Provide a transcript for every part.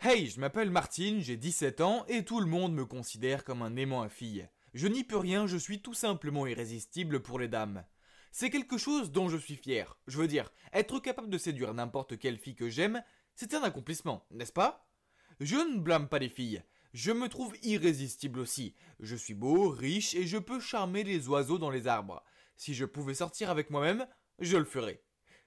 Hey, je m'appelle Martine, j'ai 17 ans et tout le monde me considère comme un aimant à filles. Je n'y peux rien, je suis tout simplement irrésistible pour les dames. C'est quelque chose dont je suis fier. Je veux dire, être capable de séduire n'importe quelle fille que j'aime, c'est un accomplissement, n'est-ce pas? Je ne blâme pas les filles. Je me trouve irrésistible aussi. Je suis beau, riche et je peux charmer les oiseaux dans les arbres. Si je pouvais sortir avec moi-même, je le ferais.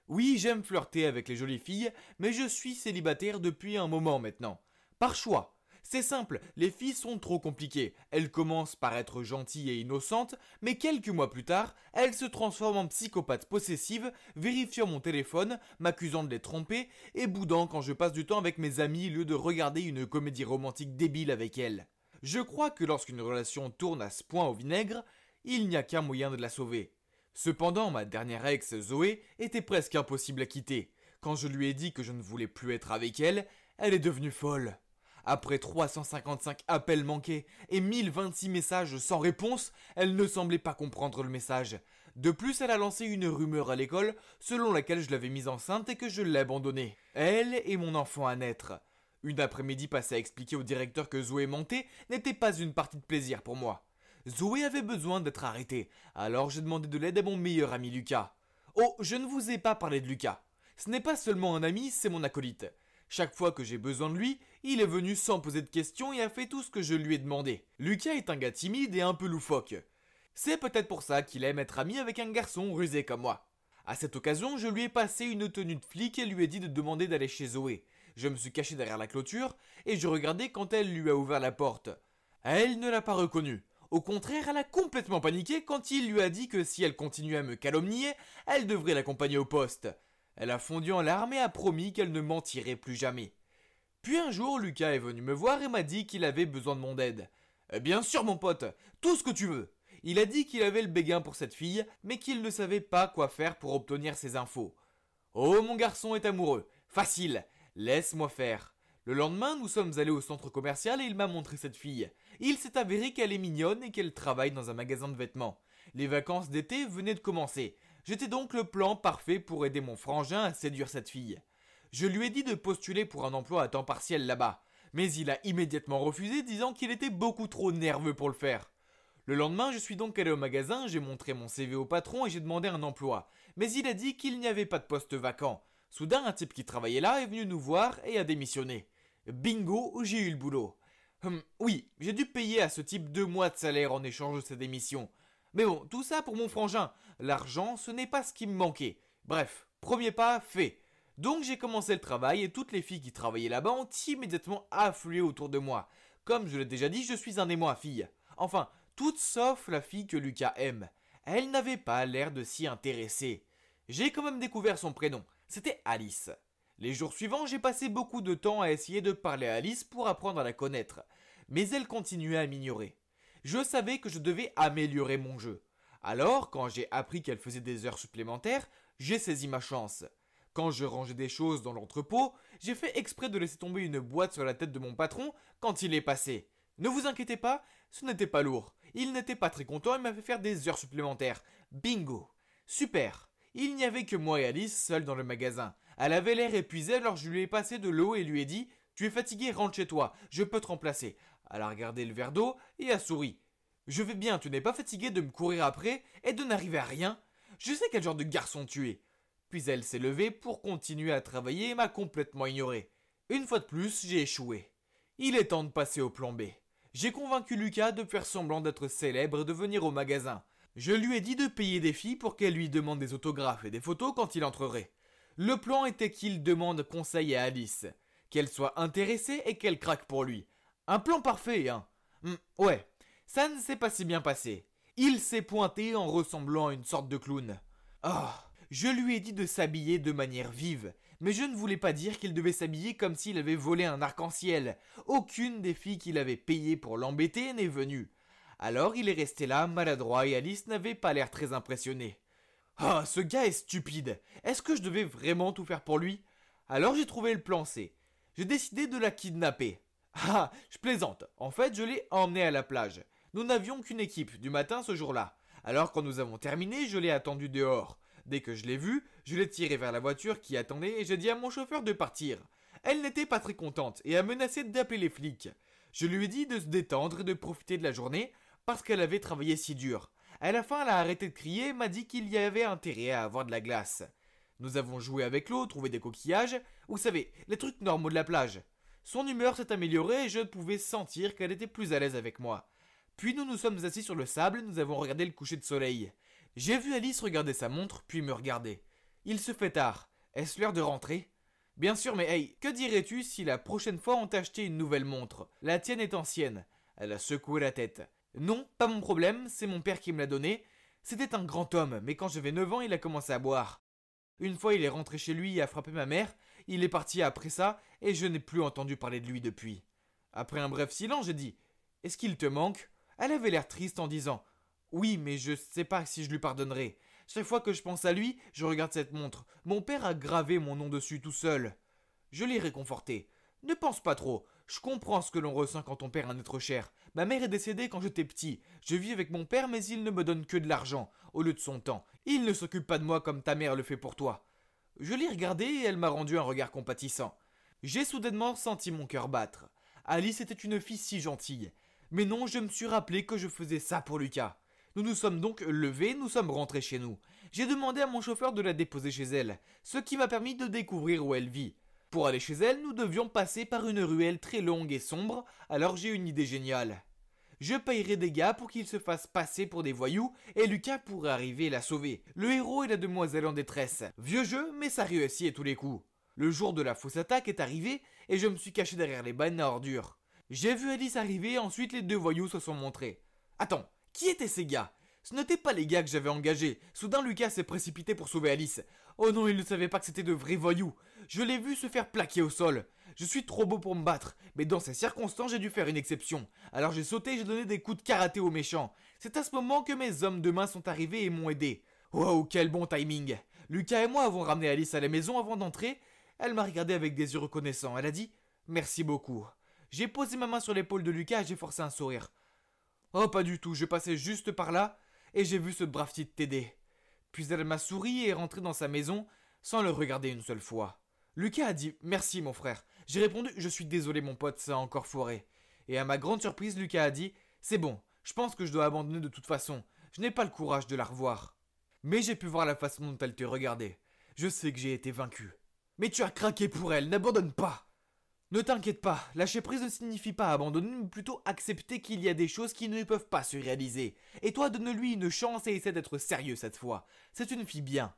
Oui, j'aime flirter avec les jolies filles, mais je suis célibataire depuis un moment maintenant. Par choix. C'est simple, les filles sont trop compliquées. Elles commencent par être gentilles et innocentes, mais quelques mois plus tard, elles se transforment en psychopathes possessives, vérifiant mon téléphone, m'accusant de les tromper et boudant quand je passe du temps avec mes amis au lieu de regarder une comédie romantique débile avec elles. Je crois que lorsqu'une relation tourne à ce point au vinaigre, il n'y a qu'un moyen de la sauver. Cependant, ma dernière ex, Zoé, était presque impossible à quitter. Quand je lui ai dit que je ne voulais plus être avec elle, elle est devenue folle. Après 355 appels manqués et 1026 messages sans réponse, elle ne semblait pas comprendre le message. De plus, elle a lancé une rumeur à l'école selon laquelle je l'avais mise enceinte et que je l'ai abandonnée. Elle et mon enfant à naître. Une après-midi passée à expliquer au directeur que Zoé mentait n'était pas une partie de plaisir pour moi. Zoé avait besoin d'être arrêtée, alors j'ai demandé de l'aide à mon meilleur ami Lucas. Oh, je ne vous ai pas parlé de Lucas. Ce n'est pas seulement un ami, c'est mon acolyte. Chaque fois que j'ai besoin de lui, il est venu sans poser de questions et a fait tout ce que je lui ai demandé. Lucas est un gars timide et un peu loufoque. C'est peut-être pour ça qu'il aime être ami avec un garçon rusé comme moi. À cette occasion, je lui ai passé une tenue de flic et lui ai dit de demander d'aller chez Zoé. Je me suis caché derrière la clôture et je regardais quand elle lui a ouvert la porte. Elle ne l'a pas reconnu. Au contraire, elle a complètement paniqué quand il lui a dit que si elle continuait à me calomnier, elle devrait l'accompagner au poste. Elle a fondu en larmes et a promis qu'elle ne mentirait plus jamais. Puis un jour, Lucas est venu me voir et m'a dit qu'il avait besoin de mon aide. Bien sûr, mon pote, tout ce que tu veux. Il a dit qu'il avait le béguin pour cette fille, mais qu'il ne savait pas quoi faire pour obtenir ces infos. Oh, mon garçon est amoureux. Facile. Laisse-moi faire. Le lendemain, nous sommes allés au centre commercial et il m'a montré cette fille. Il s'est avéré qu'elle est mignonne et qu'elle travaille dans un magasin de vêtements. Les vacances d'été venaient de commencer. J'étais donc le plan parfait pour aider mon frangin à séduire cette fille. Je lui ai dit de postuler pour un emploi à temps partiel là-bas, mais il a immédiatement refusé disant qu'il était beaucoup trop nerveux pour le faire. Le lendemain, je suis donc allé au magasin, j'ai montré mon CV au patron et j'ai demandé un emploi. Mais il a dit qu'il n'y avait pas de poste vacant. Soudain, un type qui travaillait là est venu nous voir et a démissionné. Bingo, j'ai eu le boulot. Oui, j'ai dû payer à ce type 2 mois de salaire en échange de sa démission. Mais bon, tout ça pour mon frangin. L'argent, ce n'est pas ce qui me manquait. Bref, premier pas fait. Donc j'ai commencé le travail et toutes les filles qui travaillaient là-bas ont immédiatement afflué autour de moi. Comme je l'ai déjà dit, je suis un aimant à filles. Enfin, toutes sauf la fille que Lucas aime. Elle n'avait pas l'air de s'y intéresser. J'ai quand même découvert son prénom. C'était Alice. Les jours suivants, j'ai passé beaucoup de temps à essayer de parler à Alice pour apprendre à la connaître. Mais elle continuait à m'ignorer. Je savais que je devais améliorer mon jeu. Alors, quand j'ai appris qu'elle faisait des heures supplémentaires, j'ai saisi ma chance. Quand je rangeais des choses dans l'entrepôt, j'ai fait exprès de laisser tomber une boîte sur la tête de mon patron quand il est passé. Ne vous inquiétez pas, ce n'était pas lourd. Il n'était pas très content et m'a fait faire des heures supplémentaires. Bingo. Super. Il n'y avait que moi et Alice seuls dans le magasin. Elle avait l'air épuisée alors je lui ai passé de l'eau et lui ai dit « Tu es fatigué, rentre chez toi, je peux te remplacer. » Elle a regardé le verre d'eau et a souri. « Je vais bien, tu n'es pas fatigué de me courir après et de n'arriver à rien? Je sais quel genre de garçon tu es. » Puis elle s'est levée pour continuer à travailler et m'a complètement ignoré. Une fois de plus, j'ai échoué. Il est temps de passer au plan B. J'ai convaincu Lucas de faire semblant d'être célèbre et de venir au magasin. Je lui ai dit de payer des filles pour qu'elles lui demandent des autographes et des photos quand il entrerait. Le plan était qu'il demande conseil à Alice, qu'elle soit intéressée et qu'elle craque pour lui. Un plan parfait, hein. Ouais, ça ne s'est pas si bien passé. Il s'est pointé en ressemblant à une sorte de clown. Je lui ai dit de s'habiller de manière vive, mais je ne voulais pas dire qu'il devait s'habiller comme s'il avait volé un arc-en-ciel. Aucune des filles qu'il avait payées pour l'embêter n'est venue. Alors il est resté là, maladroit, et Alice n'avait pas l'air très impressionnée. Ce gars est stupide. Est-ce que je devais vraiment tout faire pour lui? Alors j'ai trouvé le plan C. J'ai décidé de la kidnapper. Je plaisante. En fait, je l'ai emmenée à la plage. Nous n'avions qu'une équipe du matin ce jour-là. Alors quand nous avons terminé, je l'ai attendue dehors. Dès que je l'ai vue, je l'ai tirée vers la voiture qui attendait et j'ai dit à mon chauffeur de partir. Elle n'était pas très contente et a menacé d'appeler les flics. Je lui ai dit de se détendre et de profiter de la journée parce qu'elle avait travaillé si dur. À la fin, elle a arrêté de crier et m'a dit qu'il y avait intérêt à avoir de la glace. Nous avons joué avec l'eau, trouvé des coquillages, vous savez, les trucs normaux de la plage. Son humeur s'est améliorée et je pouvais sentir qu'elle était plus à l'aise avec moi. Puis nous nous sommes assis sur le sable, nous avons regardé le coucher de soleil. J'ai vu Alice regarder sa montre, puis me regarder. Il se fait tard. Est-ce l'heure de rentrer? Bien sûr, mais hey, que dirais-tu si la prochaine fois on t'achetait une nouvelle montre? La tienne est ancienne. Elle a secoué la tête. Non, pas mon problème, c'est mon père qui me l'a donnée. C'était un grand homme, mais quand j'avais 9 ans, il a commencé à boire. Une fois, il est rentré chez lui et a frappé ma mère. Il est parti après ça, et je n'ai plus entendu parler de lui depuis. Après un bref silence, j'ai dit « Est-ce qu'il te manque ?» Elle avait l'air triste en disant « Oui, mais je sais pas si je lui pardonnerai. Chaque fois que je pense à lui, je regarde cette montre. Mon père a gravé mon nom dessus tout seul. » Je l'ai réconforté. « Ne pense pas trop. Je comprends ce que l'on ressent quand on perd un être cher. Ma mère est décédée quand j'étais petit. Je vis avec mon père, mais il ne me donne que de l'argent, au lieu de son temps. Il ne s'occupe pas de moi comme ta mère le fait pour toi. » Je l'ai regardée et elle m'a rendu un regard compatissant. J'ai soudainement senti mon cœur battre. Alice était une fille si gentille. Mais non, je me suis rappelé que je faisais ça pour Lucas. Nous nous sommes donc levés, nous sommes rentrés chez nous. J'ai demandé à mon chauffeur de la déposer chez elle, ce qui m'a permis de découvrir où elle vit. Pour aller chez elle, nous devions passer par une ruelle très longue et sombre, alors j'ai une idée géniale. Je payerai des gars pour qu'ils se fassent passer pour des voyous et Lucas pourrait arriver et la sauver. Le héros et la demoiselle en détresse. Vieux jeu, mais ça réussit à tous les coups. Le jour de la fausse attaque est arrivé et je me suis caché derrière les bannes à ordures. J'ai vu Alice arriver et ensuite les deux voyous se sont montrés. Attends, qui étaient ces gars? Ce n'étaient pas les gars que j'avais engagés. Soudain Lucas s'est précipité pour sauver Alice. Oh non, il ne savait pas que c'était de vrais voyous. Je l'ai vu se faire plaquer au sol. Je suis trop beau pour me battre, mais dans ces circonstances j'ai dû faire une exception. Alors j'ai sauté et j'ai donné des coups de karaté aux méchants. C'est à ce moment que mes hommes de main sont arrivés et m'ont aidé. Wow, quel bon timing. Lucas et moi avons ramené Alice à la maison avant d'entrer. Elle m'a regardé avec des yeux reconnaissants. Elle a dit « Merci beaucoup ». J'ai posé ma main sur l'épaule de Lucas et j'ai forcé un sourire. Oh, pas du tout, je passais juste par là et j'ai vu ce brave type t'aider. Puis elle m'a souri et est rentrée dans sa maison sans le regarder une seule fois. Lucas a dit « Merci mon frère ». J'ai répondu « Je suis désolé mon pote, ça a encore foiré ». Et à ma grande surprise, Lucas a dit « C'est bon, je pense que je dois abandonner de toute façon. Je n'ai pas le courage de la revoir. » Mais j'ai pu voir la façon dont elle te regardait. Je sais que j'ai été vaincu. Mais tu as craqué pour elle, n'abandonne pas. Ne t'inquiète pas, lâcher prise ne signifie pas abandonner, mais plutôt accepter qu'il y a des choses qui ne peuvent pas se réaliser. Et toi, donne-lui une chance et essaie d'être sérieux cette fois. C'est une fille bien.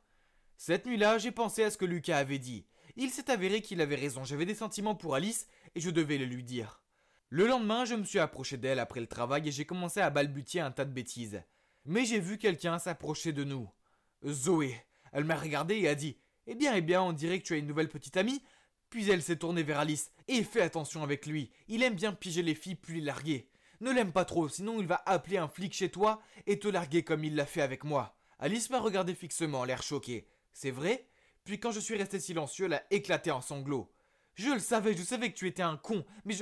Cette nuit-là, j'ai pensé à ce que Lucas avait dit. Il s'est avéré qu'il avait raison, j'avais des sentiments pour Alice et je devais le lui dire. Le lendemain, je me suis approché d'elle après le travail et j'ai commencé à balbutier un tas de bêtises. Mais j'ai vu quelqu'un s'approcher de nous. Zoé. Elle m'a regardé et a dit « eh bien, on dirait que tu as une nouvelle petite amie ?» Puis elle s'est tournée vers Alice. « Et fais attention avec lui, il aime bien piéger les filles puis les larguer. Ne l'aime pas trop, sinon il va appeler un flic chez toi et te larguer comme il l'a fait avec moi. » Alice m'a regardé fixement, l'air choqué. « C'est vrai ?» Puis quand je suis resté silencieux, elle a éclaté en sanglots. « Je savais que tu étais un con, mais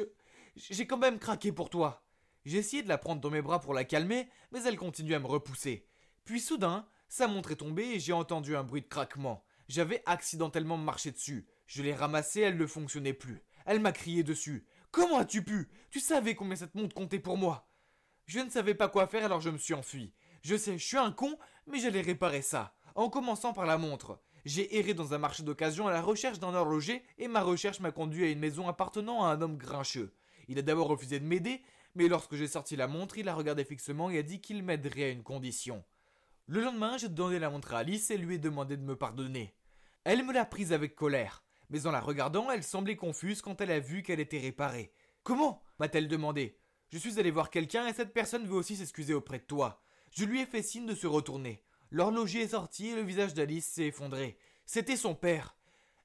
j'ai quand même craqué pour toi. » J'ai essayé de la prendre dans mes bras pour la calmer, mais elle continuait à me repousser. Puis soudain, sa montre est tombée et j'ai entendu un bruit de craquement. J'avais accidentellement marché dessus. Je l'ai ramassée, elle ne fonctionnait plus. Elle m'a crié dessus. « Comment as-tu pu? Tu savais combien cette montre comptait pour moi ?» Je ne savais pas quoi faire alors je me suis enfui. Je sais, je suis un con, mais j'allais réparer ça. En commençant par la montre. J'ai erré dans un marché d'occasion à la recherche d'un horloger et ma recherche m'a conduit à une maison appartenant à un homme grincheux. Il a d'abord refusé de m'aider, mais lorsque j'ai sorti la montre, il a regardé fixement et a dit qu'il m'aiderait à une condition. Le lendemain, j'ai donné la montre à Alice et lui ai demandé de me pardonner. Elle me l'a prise avec colère, mais en la regardant, elle semblait confuse quand elle a vu qu'elle était réparée. « Comment ?» m'a-t-elle demandé. Je suis allé voir quelqu'un et cette personne veut aussi s'excuser auprès de toi. Je lui ai fait signe de se retourner. L'horloger est sorti et le visage d'Alice s'est effondré. C'était son père.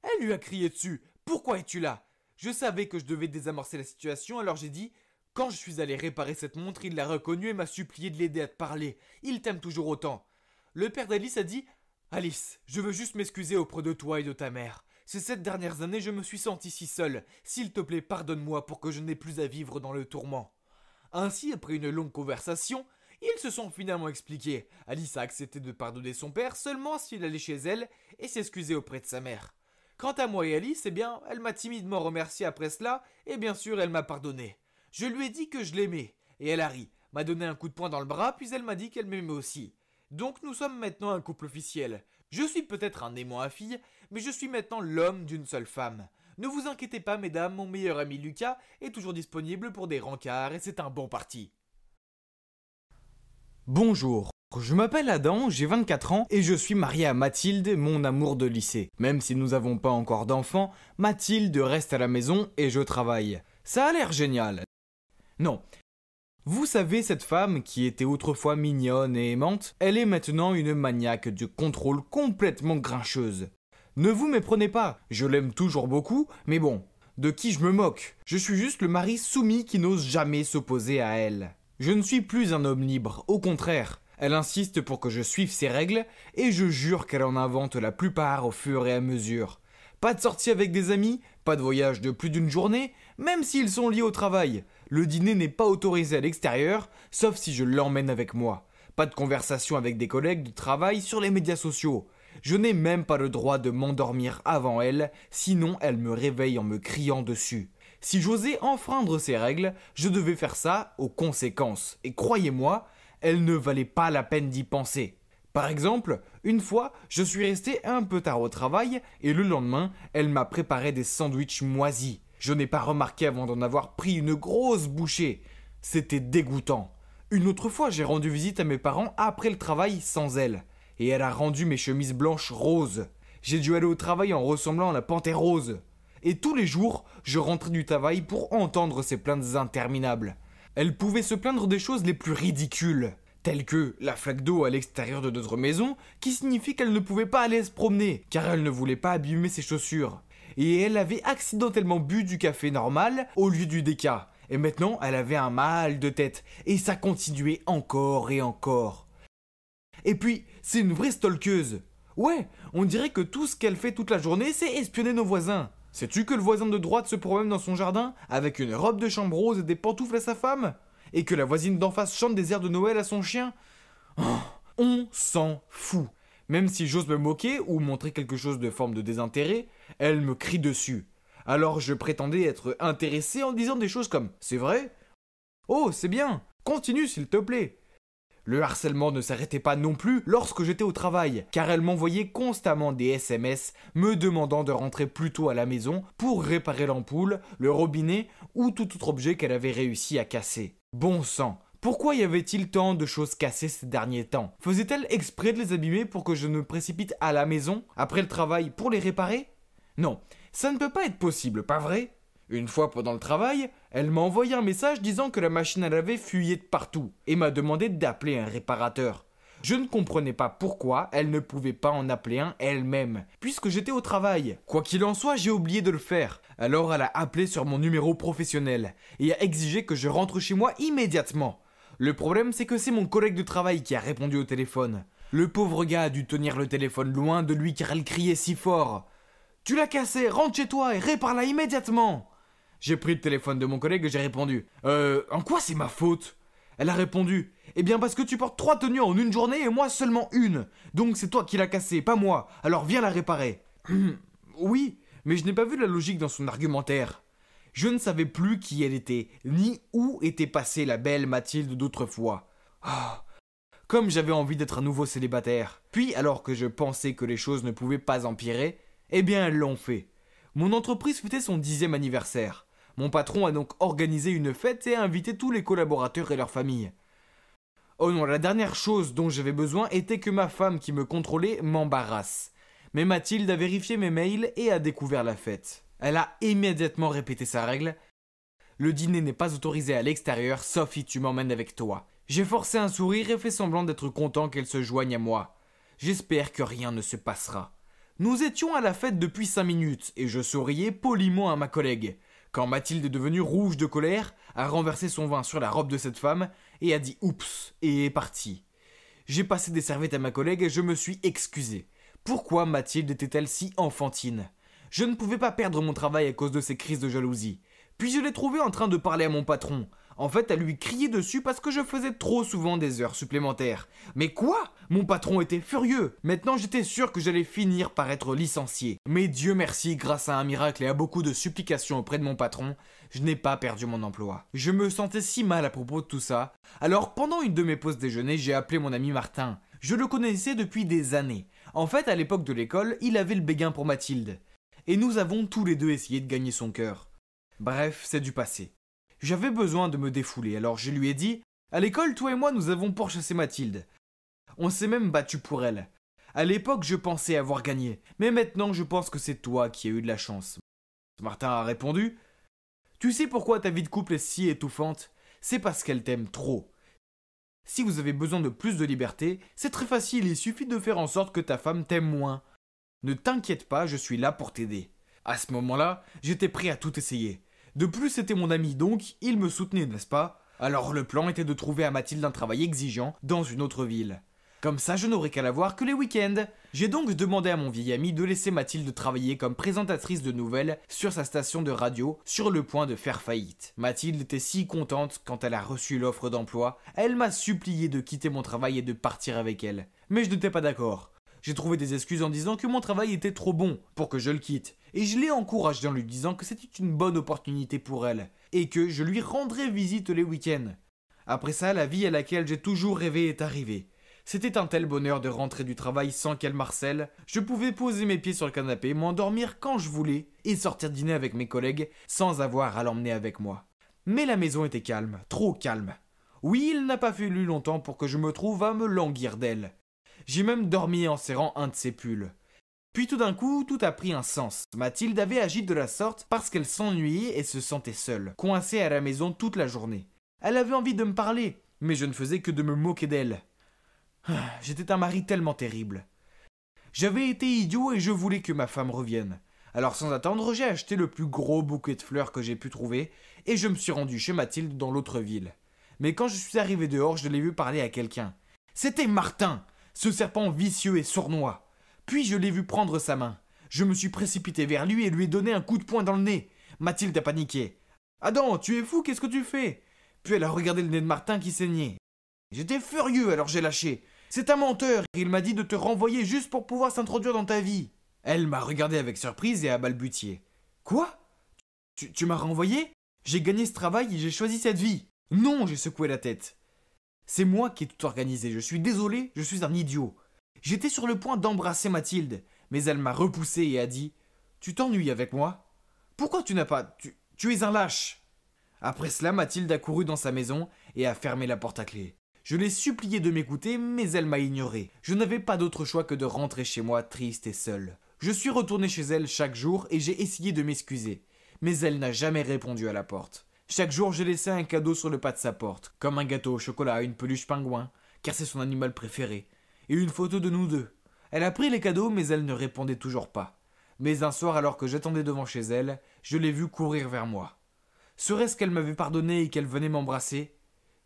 Elle lui a crié dessus. « Pourquoi es-tu là ?» Je savais que je devais désamorcer la situation, alors j'ai dit « Quand je suis allé réparer cette montre, il l'a reconnue et m'a supplié de l'aider à te parler. Il t'aime toujours autant. » Le père d'Alice a dit « Alice, je veux juste m'excuser auprès de toi et de ta mère. Ces 7 dernières années, je me suis senti si seul. S'il te plaît, pardonne-moi pour que je n'ai plus à vivre dans le tourment. » Ainsi, après une longue conversation, ils se sont finalement expliqués. Alice a accepté de pardonner son père seulement s'il allait chez elle et s'excuser auprès de sa mère. Quant à moi et Alice, eh bien, elle m'a timidement remercié après cela, et bien sûr, elle m'a pardonné. Je lui ai dit que je l'aimais, et elle a ri, m'a donné un coup de poing dans le bras, puis elle m'a dit qu'elle m'aimait aussi. Donc nous sommes maintenant un couple officiel. Je suis peut-être un aimant à fille, mais je suis maintenant l'homme d'une seule femme. Ne vous inquiétez pas, mesdames, mon meilleur ami Lucas est toujours disponible pour des rencarts, et c'est un bon parti. Bonjour. Je m'appelle Adam, j'ai 24 ans et je suis marié à Mathilde, mon amour de lycée. Même si nous n'avons pas encore d'enfants, Mathilde reste à la maison et je travaille. Ça a l'air génial. Non. Vous savez, cette femme qui était autrefois mignonne et aimante, elle est maintenant une maniaque de contrôle complètement grincheuse. Ne vous méprenez pas, je l'aime toujours beaucoup, mais bon, de qui je me moque? Je suis juste le mari soumis qui n'ose jamais s'opposer à elle. Je ne suis plus un homme libre, au contraire. Elle insiste pour que je suive ses règles, et je jure qu'elle en invente la plupart au fur et à mesure. Pas de sortie avec des amis, pas de voyage de plus d'une journée, même s'ils sont liés au travail. Le dîner n'est pas autorisé à l'extérieur, sauf si je l'emmène avec moi. Pas de conversation avec des collègues de travail sur les médias sociaux. Je n'ai même pas le droit de m'endormir avant elle, sinon elle me réveille en me criant dessus. Si j'osais enfreindre ces règles, je devais faire ça aux conséquences. Et croyez-moi, elle ne valait pas la peine d'y penser. Par exemple, une fois, je suis resté un peu tard au travail et le lendemain, elle m'a préparé des sandwichs moisis. Je n'ai pas remarqué avant d'en avoir pris une grosse bouchée. C'était dégoûtant. Une autre fois, j'ai rendu visite à mes parents après le travail sans elle. Et elle a rendu mes chemises blanches roses. J'ai dû aller au travail en ressemblant à la panthère rose. Et tous les jours, je rentrais du travail pour entendre ses plaintes interminables. Elle pouvait se plaindre des choses les plus ridicules, telles que la flaque d'eau à l'extérieur de notre maison, qui signifie qu'elle ne pouvait pas aller se promener, car elle ne voulait pas abîmer ses chaussures. Et elle avait accidentellement bu du café normal au lieu du déca. Et maintenant, elle avait un mal de tête, et ça continuait encore et encore. Et puis, c'est une vraie stalkeuse. Ouais, on dirait que tout ce qu'elle fait toute la journée, c'est espionner nos voisins. Sais-tu que le voisin de droite se promène dans son jardin avec une robe de chambre rose et des pantoufles à sa femme? Et que la voisine d'en face chante des airs de Noël à son chien? Oh, on s'en fout. Même si j'ose me moquer ou montrer quelque chose de forme de désintérêt, elle me crie dessus. Alors je prétendais être intéressé en disant des choses comme « C'est vrai ? Oh, c'est bien. Continue s'il te plaît. » Le harcèlement ne s'arrêtait pas non plus lorsque j'étais au travail, car elle m'envoyait constamment des SMS me demandant de rentrer plus tôt à la maison pour réparer l'ampoule, le robinet ou tout autre objet qu'elle avait réussi à casser. Bon sang, pourquoi y avait-il tant de choses cassées ces derniers temps? Faisait-elle exprès de les abîmer pour que je me précipite à la maison, après le travail, pour les réparer? Non, ça ne peut pas être possible, pas vrai? Une fois pendant le travail, elle m'a envoyé un message disant que la machine à laver fuyait de partout et m'a demandé d'appeler un réparateur. Je ne comprenais pas pourquoi elle ne pouvait pas en appeler un elle-même, puisque j'étais au travail. Quoi qu'il en soit, j'ai oublié de le faire. Alors elle a appelé sur mon numéro professionnel et a exigé que je rentre chez moi immédiatement. Le problème, c'est que c'est mon collègue de travail qui a répondu au téléphone. Le pauvre gars a dû tenir le téléphone loin de lui car elle criait si fort. « Tu l'as cassé, rentre chez toi et répare-la immédiatement !» J'ai pris le téléphone de mon collègue et j'ai répondu « En quoi c'est ma faute ?» Elle a répondu « Eh bien parce que tu portes 3 tenues en une journée et moi seulement une. Donc c'est toi qui l'as cassée, pas moi. Alors viens la réparer. » Oui, mais je n'ai pas vu la logique dans son argumentaire. Je ne savais plus qui elle était, ni où était passée la belle Mathilde d'autrefois. Comme j'avais envie d'être à nouveau célibataire. Puis alors que je pensais que les choses ne pouvaient pas empirer, eh bien elles l'ont fait. Mon entreprise fêtait son 10e anniversaire. Mon patron a donc organisé une fête et a invité tous les collaborateurs et leurs familles. Oh non, la dernière chose dont j'avais besoin était que ma femme qui me contrôlait m'embarrasse. Mais Mathilde a vérifié mes mails et a découvert la fête. Elle a immédiatement répété sa règle. Le dîner n'est pas autorisé à l'extérieur, sauf si tu m'emmènes avec toi. J'ai forcé un sourire et fait semblant d'être content qu'elle se joigne à moi. J'espère que rien ne se passera. Nous étions à la fête depuis 5 minutes et je souriais poliment à ma collègue. Quand Mathilde est devenue rouge de colère, a renversé son vin sur la robe de cette femme et a dit « oups » et est partie. J'ai passé des serviettes à ma collègue et je me suis excusé. Pourquoi Mathilde était-elle si enfantine? Je ne pouvais pas perdre mon travail à cause de ces crises de jalousie. Puis je l'ai trouvée en train de parler à mon patron. En fait, elle lui criait dessus parce que je faisais trop souvent des heures supplémentaires. Mais quoi? Mon patron était furieux. Maintenant, j'étais sûr que j'allais finir par être licencié. Mais Dieu merci, grâce à un miracle et à beaucoup de supplications auprès de mon patron, je n'ai pas perdu mon emploi. Je me sentais si mal à propos de tout ça. Alors, pendant une de mes pauses déjeuner, j'ai appelé mon ami Martin. Je le connaissais depuis des années. En fait, à l'époque de l'école, il avait le béguin pour Mathilde. Et nous avons tous les deux essayé de gagner son cœur. Bref, c'est du passé. J'avais besoin de me défouler, alors je lui ai dit « À l'école, toi et moi, nous avons pourchassé Mathilde. On s'est même battu pour elle. À l'époque, je pensais avoir gagné, mais maintenant, je pense que c'est toi qui as eu de la chance. » Martin a répondu « Tu sais pourquoi ta vie de couple est si étouffante? C'est parce qu'elle t'aime trop. Si vous avez besoin de plus de liberté, c'est très facile, il suffit de faire en sorte que ta femme t'aime moins. Ne t'inquiète pas, je suis là pour t'aider. » À ce moment-là, j'étais prêt à tout essayer. De plus, c'était mon ami, donc il me soutenait, n'est-ce pas? Alors le plan était de trouver à Mathilde un travail exigeant dans une autre ville. Comme ça, je n'aurais qu'à la voir que les week-ends. J'ai donc demandé à mon vieil ami de laisser Mathilde travailler comme présentatrice de nouvelles sur sa station de radio, sur le point de faire faillite. Mathilde était si contente quand elle a reçu l'offre d'emploi, elle m'a supplié de quitter mon travail et de partir avec elle. Mais je n'étais pas d'accord. J'ai trouvé des excuses en disant que mon travail était trop bon pour que je le quitte. Et je l'ai encouragé en lui disant que c'était une bonne opportunité pour elle, et que je lui rendrais visite les week-ends. Après ça, la vie à laquelle j'ai toujours rêvé est arrivée. C'était un tel bonheur de rentrer du travail sans qu'elle m'harcèle. Je pouvais poser mes pieds sur le canapé, m'endormir quand je voulais, et sortir dîner avec mes collègues sans avoir à l'emmener avec moi. Mais la maison était calme, trop calme. Oui, il n'a pas fallu longtemps pour que je me trouve à me languir d'elle. J'ai même dormi en serrant un de ses pulls. Puis tout d'un coup, tout a pris un sens. Mathilde avait agi de la sorte parce qu'elle s'ennuyait et se sentait seule, coincée à la maison toute la journée. Elle avait envie de me parler, mais je ne faisais que de me moquer d'elle. J'étais un mari tellement terrible. J'avais été idiot et je voulais que ma femme revienne. Alors sans attendre, j'ai acheté le plus gros bouquet de fleurs que j'ai pu trouver et je me suis rendu chez Mathilde dans l'autre ville. Mais quand je suis arrivé dehors, je l'ai vu parler à quelqu'un. C'était Martin, ce serpent vicieux et sournois. Puis je l'ai vu prendre sa main. Je me suis précipité vers lui et lui ai donné un coup de poing dans le nez. Mathilde a paniqué. « Adam, tu es fou, qu'est-ce que tu fais ?» Puis elle a regardé le nez de Martin qui saignait. J'étais furieux, alors j'ai lâché. « C'est un menteur, il m'a dit de te renvoyer juste pour pouvoir s'introduire dans ta vie. » Elle m'a regardé avec surprise et a balbutié. « Quoi ? Tu m'as renvoyé ? J'ai gagné ce travail et j'ai choisi cette vie. » « Non, j'ai secoué la tête. C'est moi qui ai tout organisé, je suis désolé, je suis un idiot. J'étais sur le point d'embrasser Mathilde, mais elle m'a repoussé et a dit « Tu t'ennuies avec moi ? Pourquoi tu n'as pas... Tu es un lâche !» Après cela, Mathilde a couru dans sa maison et a fermé la porte à clé. Je l'ai supplié de m'écouter, mais elle m'a ignoré. Je n'avais pas d'autre choix que de rentrer chez moi triste et seul. Je suis retourné chez elle chaque jour et j'ai essayé de m'excuser, mais elle n'a jamais répondu à la porte. Chaque jour, j'ai laissé un cadeau sur le pas de sa porte, comme un gâteau au chocolat, une peluche pingouin, car c'est son animal préféré, et une photo de nous deux. Elle a pris les cadeaux, mais elle ne répondait toujours pas. Mais un soir, alors que j'attendais devant chez elle, je l'ai vue courir vers moi. Serait-ce qu'elle m'avait pardonné et qu'elle venait m'embrasser ?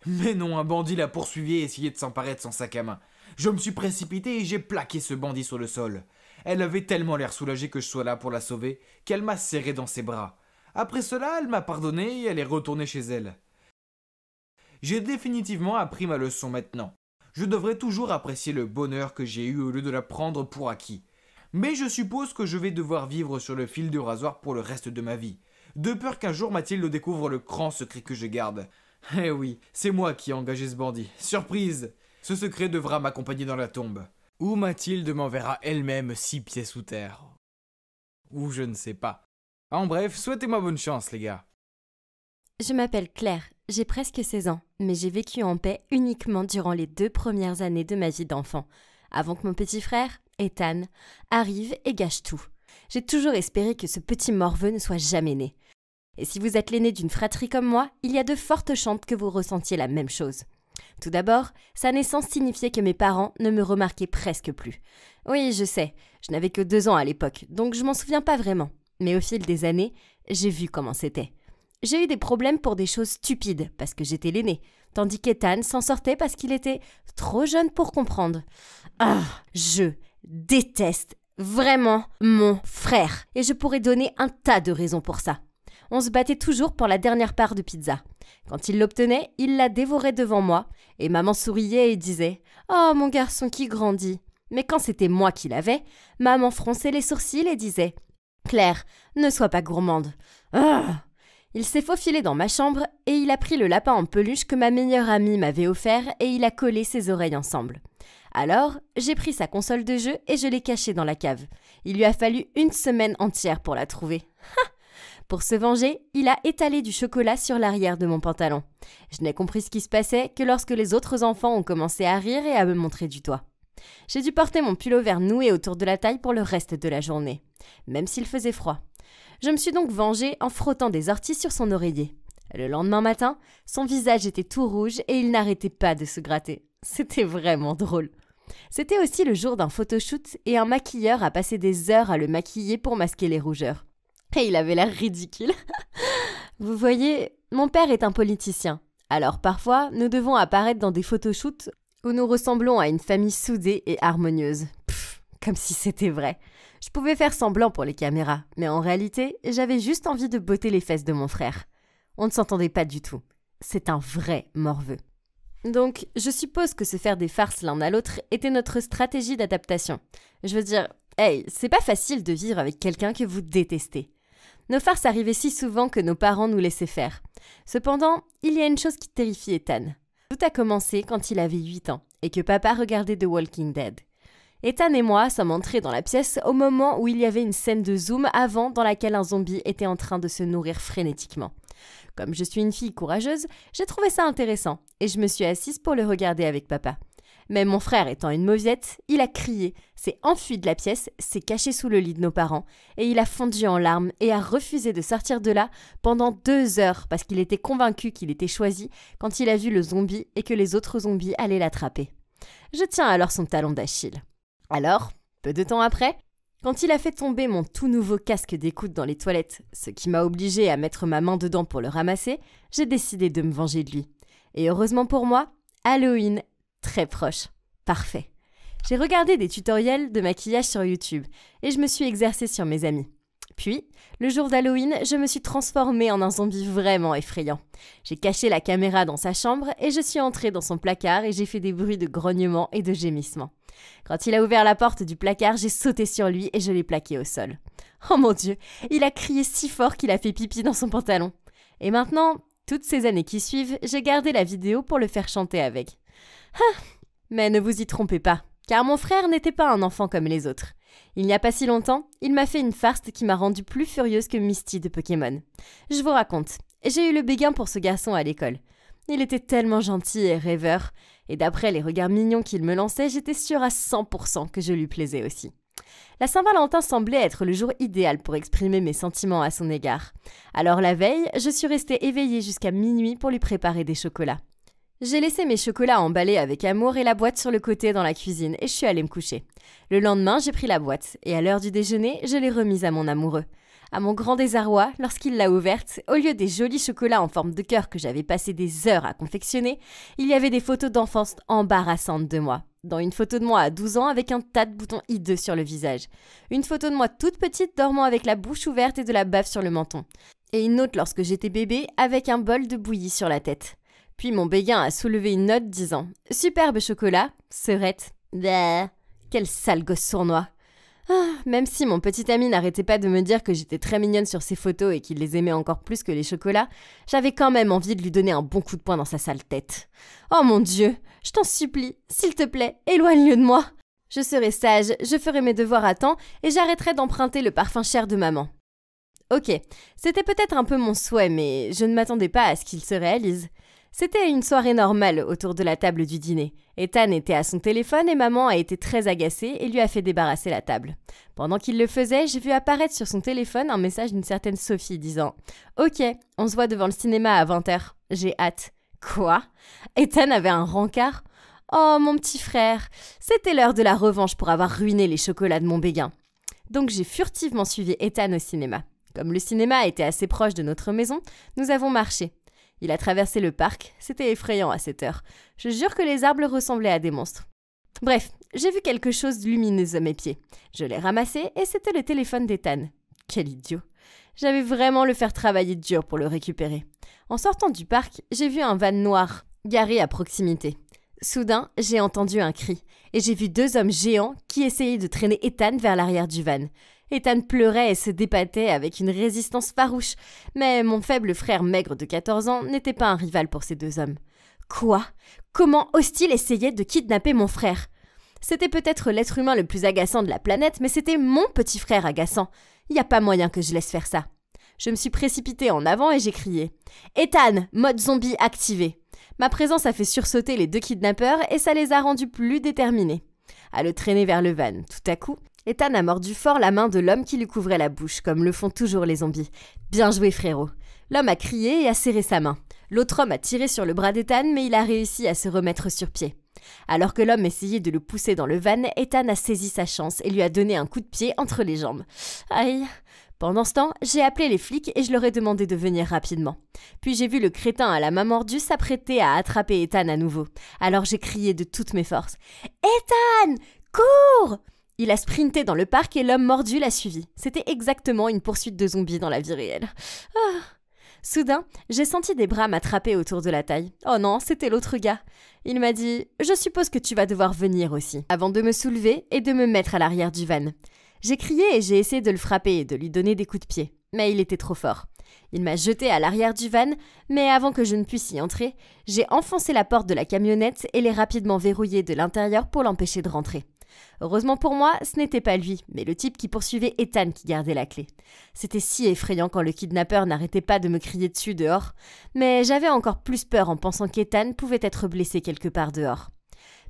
Mais non, un bandit l'a poursuivie et essayait de s'emparer de son sac à main. Je me suis précipité et j'ai plaqué ce bandit sur le sol. Elle avait tellement l'air soulagée que je sois là pour la sauver, qu'elle m'a serré dans ses bras. Après cela, elle m'a pardonné et elle est retournée chez elle. J'ai définitivement appris ma leçon maintenant. Je devrais toujours apprécier le bonheur que j'ai eu au lieu de la prendre pour acquis. Mais je suppose que je vais devoir vivre sur le fil du rasoir pour le reste de ma vie, de peur qu'un jour Mathilde découvre le grand secret que je garde. Eh oui, c'est moi qui ai engagé ce bandit. Surprise! Ce secret devra m'accompagner dans la tombe. Ou Mathilde m'enverra elle-même 6 pieds sous terre. Ou je ne sais pas. En bref, souhaitez-moi bonne chance, les gars. Je m'appelle Claire, j'ai presque 16 ans, mais j'ai vécu en paix uniquement durant les 2 premières années de ma vie d'enfant, avant que mon petit frère, Ethan, arrive et gâche tout. J'ai toujours espéré que ce petit morveux ne soit jamais né. Et si vous êtes l'aîné d'une fratrie comme moi, il y a de fortes chances que vous ressentiez la même chose. Tout d'abord, sa naissance signifiait que mes parents ne me remarquaient presque plus. Oui, je sais, je n'avais que 2 ans à l'époque, donc je m'en souviens pas vraiment. Mais au fil des années, j'ai vu comment c'était. J'ai eu des problèmes pour des choses stupides, parce que j'étais l'aîné, tandis qu'Ethan s'en sortait parce qu'il était trop jeune pour comprendre. Ah, je déteste vraiment mon frère, et je pourrais donner un tas de raisons pour ça. On se battait toujours pour la dernière part de pizza. Quand il l'obtenait, il la dévorait devant moi, et maman souriait et disait « Oh, mon garçon qui grandit !» Mais quand c'était moi qui l'avais, maman fronçait les sourcils et disait « Claire, ne sois pas gourmande. » Il s'est faufilé dans ma chambre et il a pris le lapin en peluche que ma meilleure amie m'avait offert et il a collé ses oreilles ensemble. Alors, j'ai pris sa console de jeu et je l'ai cachée dans la cave. Il lui a fallu 1 semaine entière pour la trouver. Pour se venger, il a étalé du chocolat sur l'arrière de mon pantalon. Je n'ai compris ce qui se passait que lorsque les autres enfants ont commencé à rire et à me montrer du doigt. J'ai dû porter mon pull-over noué autour de la taille pour le reste de la journée, même s'il faisait froid. Je me suis donc vengée en frottant des orties sur son oreiller. Le lendemain matin, son visage était tout rouge et il n'arrêtait pas de se gratter. C'était vraiment drôle. C'était aussi le jour d'un photoshoot et un maquilleur a passé des heures à le maquiller pour masquer les rougeurs. Et il avait l'air ridicule. Vous voyez, mon père est un politicien. Alors parfois, nous devons apparaître dans des photoshoots où nous ressemblons à une famille soudée et harmonieuse. Comme si c'était vrai. Je pouvais faire semblant pour les caméras, mais en réalité, j'avais juste envie de botter les fesses de mon frère. On ne s'entendait pas du tout. C'est un vrai morveux. Donc, je suppose que se faire des farces l'un à l'autre était notre stratégie d'adaptation. Je veux dire, hey, c'est pas facile de vivre avec quelqu'un que vous détestez. Nos farces arrivaient si souvent que nos parents nous laissaient faire. Cependant, il y a une chose qui terrifie Ethan. Tout a commencé quand il avait 8 ans et que papa regardait The Walking Dead. Ethan et moi sommes entrés dans la pièce au moment où il y avait une scène de zoom avant dans laquelle un zombie était en train de se nourrir frénétiquement. Comme je suis une fille courageuse, j'ai trouvé ça intéressant et je me suis assise pour le regarder avec papa. Mais mon frère étant une mauviette, il a crié, s'est enfui de la pièce, s'est caché sous le lit de nos parents et il a fondu en larmes et a refusé de sortir de là pendant 2 heures parce qu'il était convaincu qu'il était choisi quand il a vu le zombie et que les autres zombies allaient l'attraper. Je tiens alors son talon d'Achille. Alors, peu de temps après, quand il a fait tomber mon tout nouveau casque d'écoute dans les toilettes, ce qui m'a obligée à mettre ma main dedans pour le ramasser, j'ai décidé de me venger de lui. Et heureusement pour moi, Halloween, très proche. Parfait. J'ai regardé des tutoriels de maquillage sur YouTube et je me suis exercée sur mes amis. Puis, le jour d'Halloween, je me suis transformée en un zombie vraiment effrayant. J'ai caché la caméra dans sa chambre et je suis entrée dans son placard et j'ai fait des bruits de grognement et de gémissement. Quand il a ouvert la porte du placard, j'ai sauté sur lui et je l'ai plaqué au sol. Oh mon Dieu, il a crié si fort qu'il a fait pipi dans son pantalon. Et maintenant, toutes ces années qui suivent, j'ai gardé la vidéo pour le faire chanter avec. Mais ne vous y trompez pas, car mon frère n'était pas un enfant comme les autres. Il n'y a pas si longtemps, il m'a fait une farce qui m'a rendue plus furieuse que Misty de Pokémon. Je vous raconte, j'ai eu le béguin pour ce garçon à l'école. Il était tellement gentil et rêveur, et d'après les regards mignons qu'il me lançait, j'étais sûre à 100% que je lui plaisais aussi. La Saint-Valentin semblait être le jour idéal pour exprimer mes sentiments à son égard. Alors la veille, je suis restée éveillée jusqu'à minuit pour lui préparer des chocolats. J'ai laissé mes chocolats emballés avec amour et la boîte sur le côté dans la cuisine et je suis allée me coucher. Le lendemain, j'ai pris la boîte et à l'heure du déjeuner, je l'ai remise à mon amoureux. À mon grand désarroi, lorsqu'il l'a ouverte, au lieu des jolis chocolats en forme de cœur que j'avais passé des heures à confectionner, il y avait des photos d'enfance embarrassantes de moi. Dans une photo de moi à 12 ans avec un tas de boutons hideux sur le visage. Une photo de moi toute petite dormant avec la bouche ouverte et de la bave sur le menton. Et une autre lorsque j'étais bébé avec un bol de bouillie sur la tête. Puis mon béguin a soulevé une note disant « Superbe chocolat, serette. Bah, quel sale gosse sournois. » Même si mon petit ami n'arrêtait pas de me dire que j'étais très mignonne sur ses photos et qu'il les aimait encore plus que les chocolats, j'avais quand même envie de lui donner un bon coup de poing dans sa sale tête. Oh mon Dieu, je t'en supplie, s'il te plaît, éloigne-le de moi. Je serai sage, je ferai mes devoirs à temps et j'arrêterai d'emprunter le parfum cher de maman. Ok, c'était peut-être un peu mon souhait, mais je ne m'attendais pas à ce qu'il se réalise. C'était une soirée normale autour de la table du dîner. Ethan était à son téléphone et maman a été très agacée et lui a fait débarrasser la table. Pendant qu'il le faisait, j'ai vu apparaître sur son téléphone un message d'une certaine Sophie disant « Ok, on se voit devant le cinéma à 20h. J'ai hâte. » Quoi ? Ethan avait un rencard ? Oh, mon petit frère, c'était l'heure de la revanche pour avoir ruiné les chocolats de mon béguin. Donc j'ai furtivement suivi Ethan au cinéma. Comme le cinéma était assez proche de notre maison, nous avons marché. Il a traversé le parc, c'était effrayant à cette heure. Je jure que les arbres ressemblaient à des monstres. Bref, j'ai vu quelque chose de lumineux à mes pieds. Je l'ai ramassé et c'était le téléphone d'Ethan. Quel idiot. J'avais vraiment le faire travailler dur pour le récupérer. En sortant du parc, j'ai vu un van noir garé à proximité. Soudain, j'ai entendu un cri et j'ai vu 2 hommes géants qui essayaient de traîner Ethan vers l'arrière du van. Ethan pleurait et se débattait avec une résistance farouche, mais mon faible frère maigre de 14 ans n'était pas un rival pour ces 2 hommes. Quoi ? Comment ose-t-il essayer de kidnapper mon frère ? C'était peut-être l'être humain le plus agaçant de la planète, mais c'était mon petit frère agaçant. Il n'y a pas moyen que je laisse faire ça. Je me suis précipitée en avant et j'ai crié « Ethan, mode zombie activé !» Ma présence a fait sursauter les 2 kidnappeurs et ça les a rendus plus déterminés à le traîner vers le van. Tout à coup, Ethan a mordu fort la main de l'homme qui lui couvrait la bouche, comme le font toujours les zombies. « Bien joué, frérot !» L'homme a crié et a serré sa main. L'autre homme a tiré sur le bras d'Ethan, mais il a réussi à se remettre sur pied. Alors que l'homme essayait de le pousser dans le van, Ethan a saisi sa chance et lui a donné un coup de pied entre les jambes. Aïe! Pendant ce temps, j'ai appelé les flics et je leur ai demandé de venir rapidement. Puis j'ai vu le crétin à la main mordue s'apprêter à attraper Ethan à nouveau. Alors j'ai crié de toutes mes forces. « Ethan! Cours !» Il a sprinté dans le parc et l'homme mordu l'a suivi. C'était exactement une poursuite de zombies dans la vie réelle. Ah. Soudain, j'ai senti des bras m'attraper autour de la taille. Oh non, c'était l'autre gars. Il m'a dit « Je suppose que tu vas devoir venir aussi », avant de me soulever et de me mettre à l'arrière du van. J'ai crié et j'ai essayé de le frapper et de lui donner des coups de pied, mais il était trop fort. Il m'a jeté à l'arrière du van, mais avant que je ne puisse y entrer, j'ai enfoncé la porte de la camionnette et l'ai rapidement verrouillée de l'intérieur pour l'empêcher de rentrer. Heureusement pour moi, ce n'était pas lui, mais le type qui poursuivait Ethan qui gardait la clé. C'était si effrayant quand le kidnappeur n'arrêtait pas de me crier dessus dehors, mais j'avais encore plus peur en pensant qu'Ethan pouvait être blessé quelque part dehors.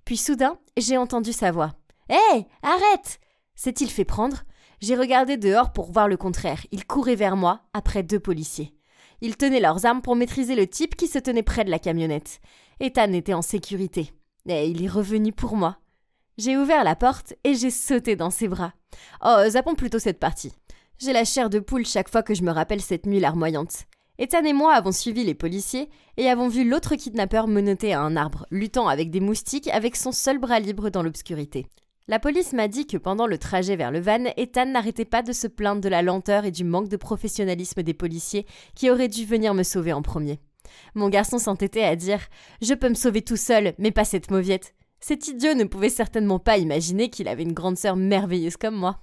Puis soudain, j'ai entendu sa voix. « Hé, arrête !» S'est-il fait prendre ? J'ai regardé dehors pour voir le contraire. Il courait vers moi, après 2 policiers. Ils tenaient leurs armes pour maîtriser le type qui se tenait près de la camionnette. Ethan était en sécurité. Et il est revenu pour moi. J'ai ouvert la porte et j'ai sauté dans ses bras. Oh, zappons plutôt cette partie. J'ai la chair de poule chaque fois que je me rappelle cette nuit larmoyante. Ethan et moi avons suivi les policiers et avons vu l'autre kidnappeur menotté à un arbre, luttant avec des moustiques avec son seul bras libre dans l'obscurité. La police m'a dit que pendant le trajet vers le van, Ethan n'arrêtait pas de se plaindre de la lenteur et du manque de professionnalisme des policiers qui auraient dû venir me sauver en premier. Mon garçon s'entêtait à dire « Je peux me sauver tout seul, mais pas cette mauviette ». Cet idiot ne pouvait certainement pas imaginer qu'il avait une grande sœur merveilleuse comme moi.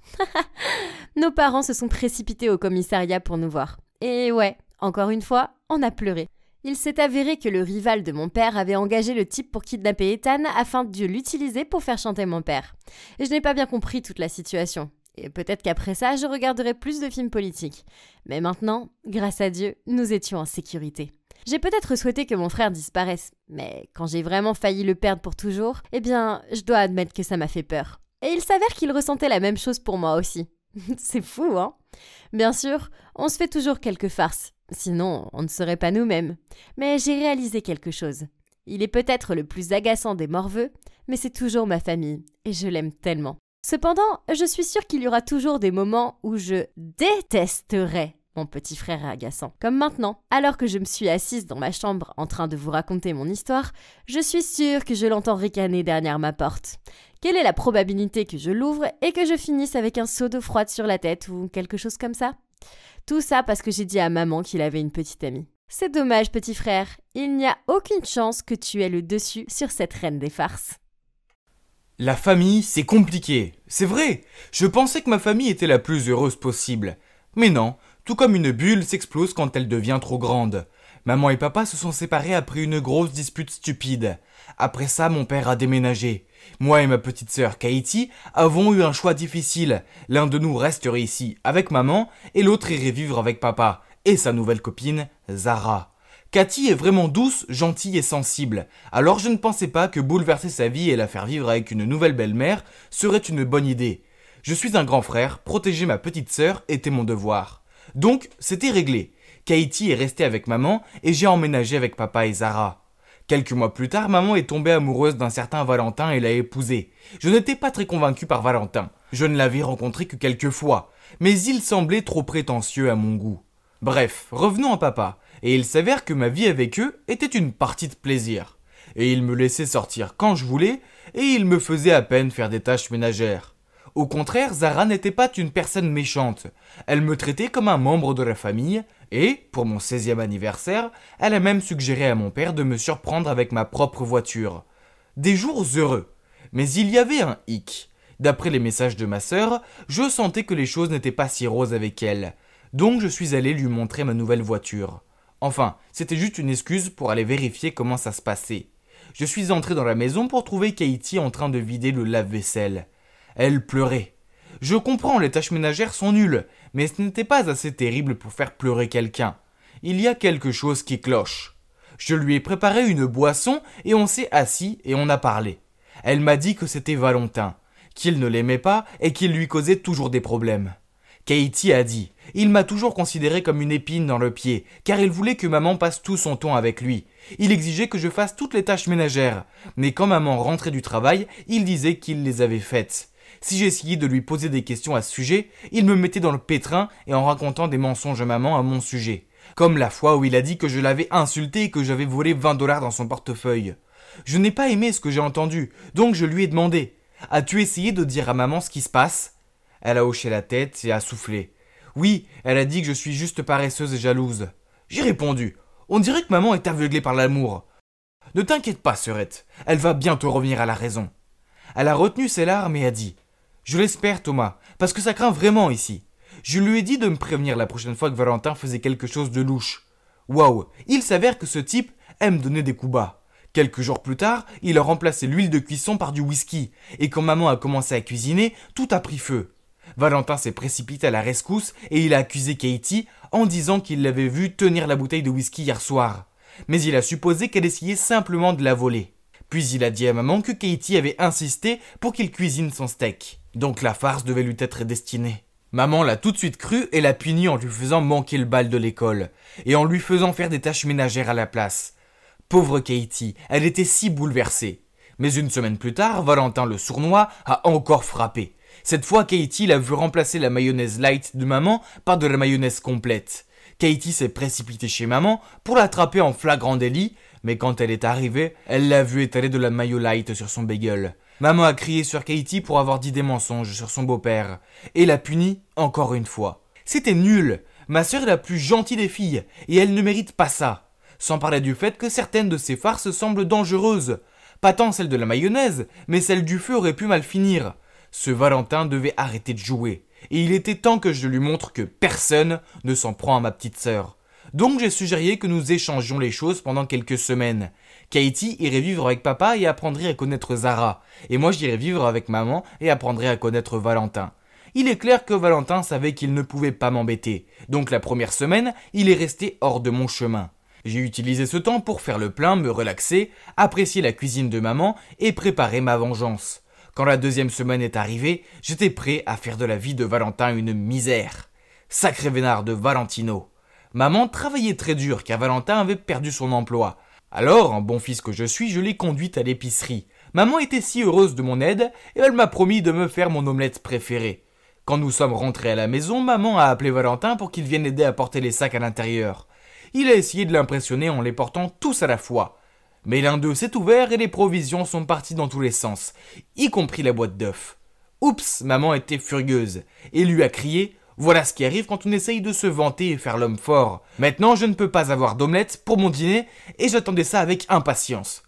Nos parents se sont précipités au commissariat pour nous voir. Et ouais, encore une fois, on a pleuré. Il s'est avéré que le rival de mon père avait engagé le type pour kidnapper Ethan afin de l'utiliser pour faire chanter mon père. Et je n'ai pas bien compris toute la situation. Et peut-être qu'après ça, je regarderai plus de films politiques. Mais maintenant, grâce à Dieu, nous étions en sécurité. J'ai peut-être souhaité que mon frère disparaisse, mais quand j'ai vraiment failli le perdre pour toujours, eh bien, je dois admettre que ça m'a fait peur. Et il s'avère qu'il ressentait la même chose pour moi aussi. C'est fou, hein ? Bien sûr, on se fait toujours quelques farces. Sinon, on ne serait pas nous-mêmes. Mais j'ai réalisé quelque chose. Il est peut-être le plus agaçant des morveux, mais c'est toujours ma famille, et je l'aime tellement. Cependant, je suis sûre qu'il y aura toujours des moments où je détesterai mon petit frère agaçant. Comme maintenant, alors que je me suis assise dans ma chambre en train de vous raconter mon histoire, je suis sûre que je l'entends ricaner derrière ma porte. Quelle est la probabilité que je l'ouvre et que je finisse avec un seau d'eau froide sur la tête ou quelque chose comme ça ? Tout ça parce que j'ai dit à maman qu'il avait une petite amie. C'est dommage, petit frère. Il n'y a aucune chance que tu aies le dessus sur cette reine des farces. La famille, c'est compliqué. C'est vrai. Je pensais que ma famille était la plus heureuse possible. Mais non, tout comme une bulle s'explose quand elle devient trop grande. Maman et papa se sont séparés après une grosse dispute stupide. Après ça, mon père a déménagé. Moi et ma petite sœur Katie avons eu un choix difficile. L'un de nous resterait ici avec maman et l'autre irait vivre avec papa et sa nouvelle copine, Zara. Cathy est vraiment douce, gentille et sensible. Alors je ne pensais pas que bouleverser sa vie et la faire vivre avec une nouvelle belle-mère serait une bonne idée. Je suis un grand frère, protéger ma petite sœur était mon devoir. Donc, c'était réglé. Katie est restée avec maman et j'ai emménagé avec papa et Zara. Quelques mois plus tard, maman est tombée amoureuse d'un certain Valentin et l'a épousé. Je n'étais pas très convaincu par Valentin. Je ne l'avais rencontré que quelques fois, mais il semblait trop prétentieux à mon goût. Bref, revenons à papa, et il s'avère que ma vie avec eux était une partie de plaisir. Et il me laissait sortir quand je voulais, et il me faisait à peine faire des tâches ménagères. Au contraire, Zara n'était pas une personne méchante. Elle me traitait comme un membre de la famille et, pour mon 16e anniversaire, elle a même suggéré à mon père de me surprendre avec ma propre voiture. Des jours heureux. Mais il y avait un hic. D'après les messages de ma sœur, je sentais que les choses n'étaient pas si roses avec elle. Donc je suis allé lui montrer ma nouvelle voiture. Enfin, c'était juste une excuse pour aller vérifier comment ça se passait. Je suis entré dans la maison pour trouver Katie en train de vider le lave-vaisselle. Elle pleurait. Je comprends, les tâches ménagères sont nulles, mais ce n'était pas assez terrible pour faire pleurer quelqu'un. Il y a quelque chose qui cloche. Je lui ai préparé une boisson et on s'est assis et on a parlé. Elle m'a dit que c'était Valentin, qu'il ne l'aimait pas et qu'il lui causait toujours des problèmes. Katie a dit « Il m'a toujours considéré comme une épine dans le pied, car il voulait que maman passe tout son temps avec lui. Il exigeait que je fasse toutes les tâches ménagères, mais quand maman rentrait du travail, il disait qu'il les avait faites. Si j'essayais de lui poser des questions à ce sujet, il me mettait dans le pétrin et en racontant des mensonges à maman à mon sujet. Comme la fois où il a dit que je l'avais insulté et que j'avais volé 20 $ dans son portefeuille. Je n'ai pas aimé ce que j'ai entendu, donc je lui ai demandé « As-tu essayé de dire à maman ce qui se passe ?» Elle a hoché la tête et a soufflé. Oui, elle a dit que je suis juste paresseuse et jalouse. J'ai répondu. On dirait que maman est aveuglée par l'amour. Ne t'inquiète pas, sœurette. Elle va bientôt revenir à la raison. Elle a retenu ses larmes et a dit. Je l'espère, Thomas, parce que ça craint vraiment ici. Je lui ai dit de me prévenir la prochaine fois que Valentin faisait quelque chose de louche. Waouh, il s'avère que ce type aime donner des coups bas. Quelques jours plus tard, il a remplacé l'huile de cuisson par du whisky. Et quand maman a commencé à cuisiner, tout a pris feu. Valentin s'est précipité à la rescousse et il a accusé Katie en disant qu'il l'avait vue tenir la bouteille de whisky hier soir. Mais il a supposé qu'elle essayait simplement de la voler. Puis il a dit à maman que Katie avait insisté pour qu'il cuisine son steak. Donc la farce devait lui être destinée. Maman l'a tout de suite cru et l'a puni en lui faisant manquer le bal de l'école et en lui faisant faire des tâches ménagères à la place. Pauvre Katie, elle était si bouleversée. Mais une semaine plus tard, Valentin le sournois a encore frappé. Cette fois, Katie l'a vu remplacer la mayonnaise light de maman par de la mayonnaise complète. Katie s'est précipitée chez maman pour l'attraper en flagrant délit, mais quand elle est arrivée, elle l'a vu étaler de la mayo light sur son bagel. Maman a crié sur Katie pour avoir dit des mensonges sur son beau-père, et l'a puni encore une fois. C'était nul. Ma sœur est la plus gentille des filles, et elle ne mérite pas ça. Sans parler du fait que certaines de ses farces semblent dangereuses. Pas tant celle de la mayonnaise, mais celle du feu aurait pu mal finir. Ce Valentin devait arrêter de jouer, et il était temps que je lui montre que personne ne s'en prend à ma petite sœur. Donc j'ai suggéré que nous échangions les choses pendant quelques semaines. Katie irait vivre avec papa et apprendrait à connaître Zara, et moi j'irais vivre avec maman et apprendrais à connaître Valentin. Il est clair que Valentin savait qu'il ne pouvait pas m'embêter, donc la première semaine, il est resté hors de mon chemin. J'ai utilisé ce temps pour faire le plein, me relaxer, apprécier la cuisine de maman et préparer ma vengeance. Quand la deuxième semaine est arrivée, j'étais prêt à faire de la vie de Valentin une misère. Sacré vénard de Valentino. Maman travaillait très dur car Valentin avait perdu son emploi. Alors, en bon fils que je suis, je l'ai conduite à l'épicerie. Maman était si heureuse de mon aide et elle m'a promis de me faire mon omelette préférée. Quand nous sommes rentrés à la maison, maman a appelé Valentin pour qu'il vienne aider à porter les sacs à l'intérieur. Il a essayé de l'impressionner en les portant tous à la fois. Mais l'un d'eux s'est ouvert et les provisions sont parties dans tous les sens, y compris la boîte d'œufs. Oups, maman était furieuse et lui a crié « Voilà ce qui arrive quand on essaye de se vanter et faire l'homme fort. Maintenant, je ne peux pas avoir d'omelette pour mon dîner et j'attendais ça avec impatience. »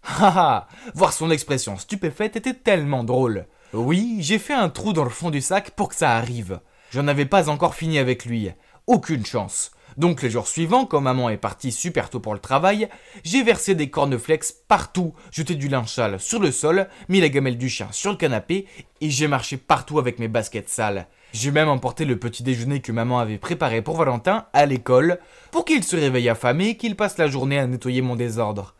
Haha, voir son expression stupéfaite était tellement drôle. Oui, j'ai fait un trou dans le fond du sac pour que ça arrive. J'en avais pas encore fini avec lui. Aucune chance. Donc les jours suivants, quand maman est partie super tôt pour le travail, j'ai versé des cornflakes partout, jeté du linge sale sur le sol, mis la gamelle du chien sur le canapé et j'ai marché partout avec mes baskets sales. J'ai même emporté le petit déjeuner que maman avait préparé pour Valentin à l'école pour qu'il se réveille affamé et qu'il passe la journée à nettoyer mon désordre.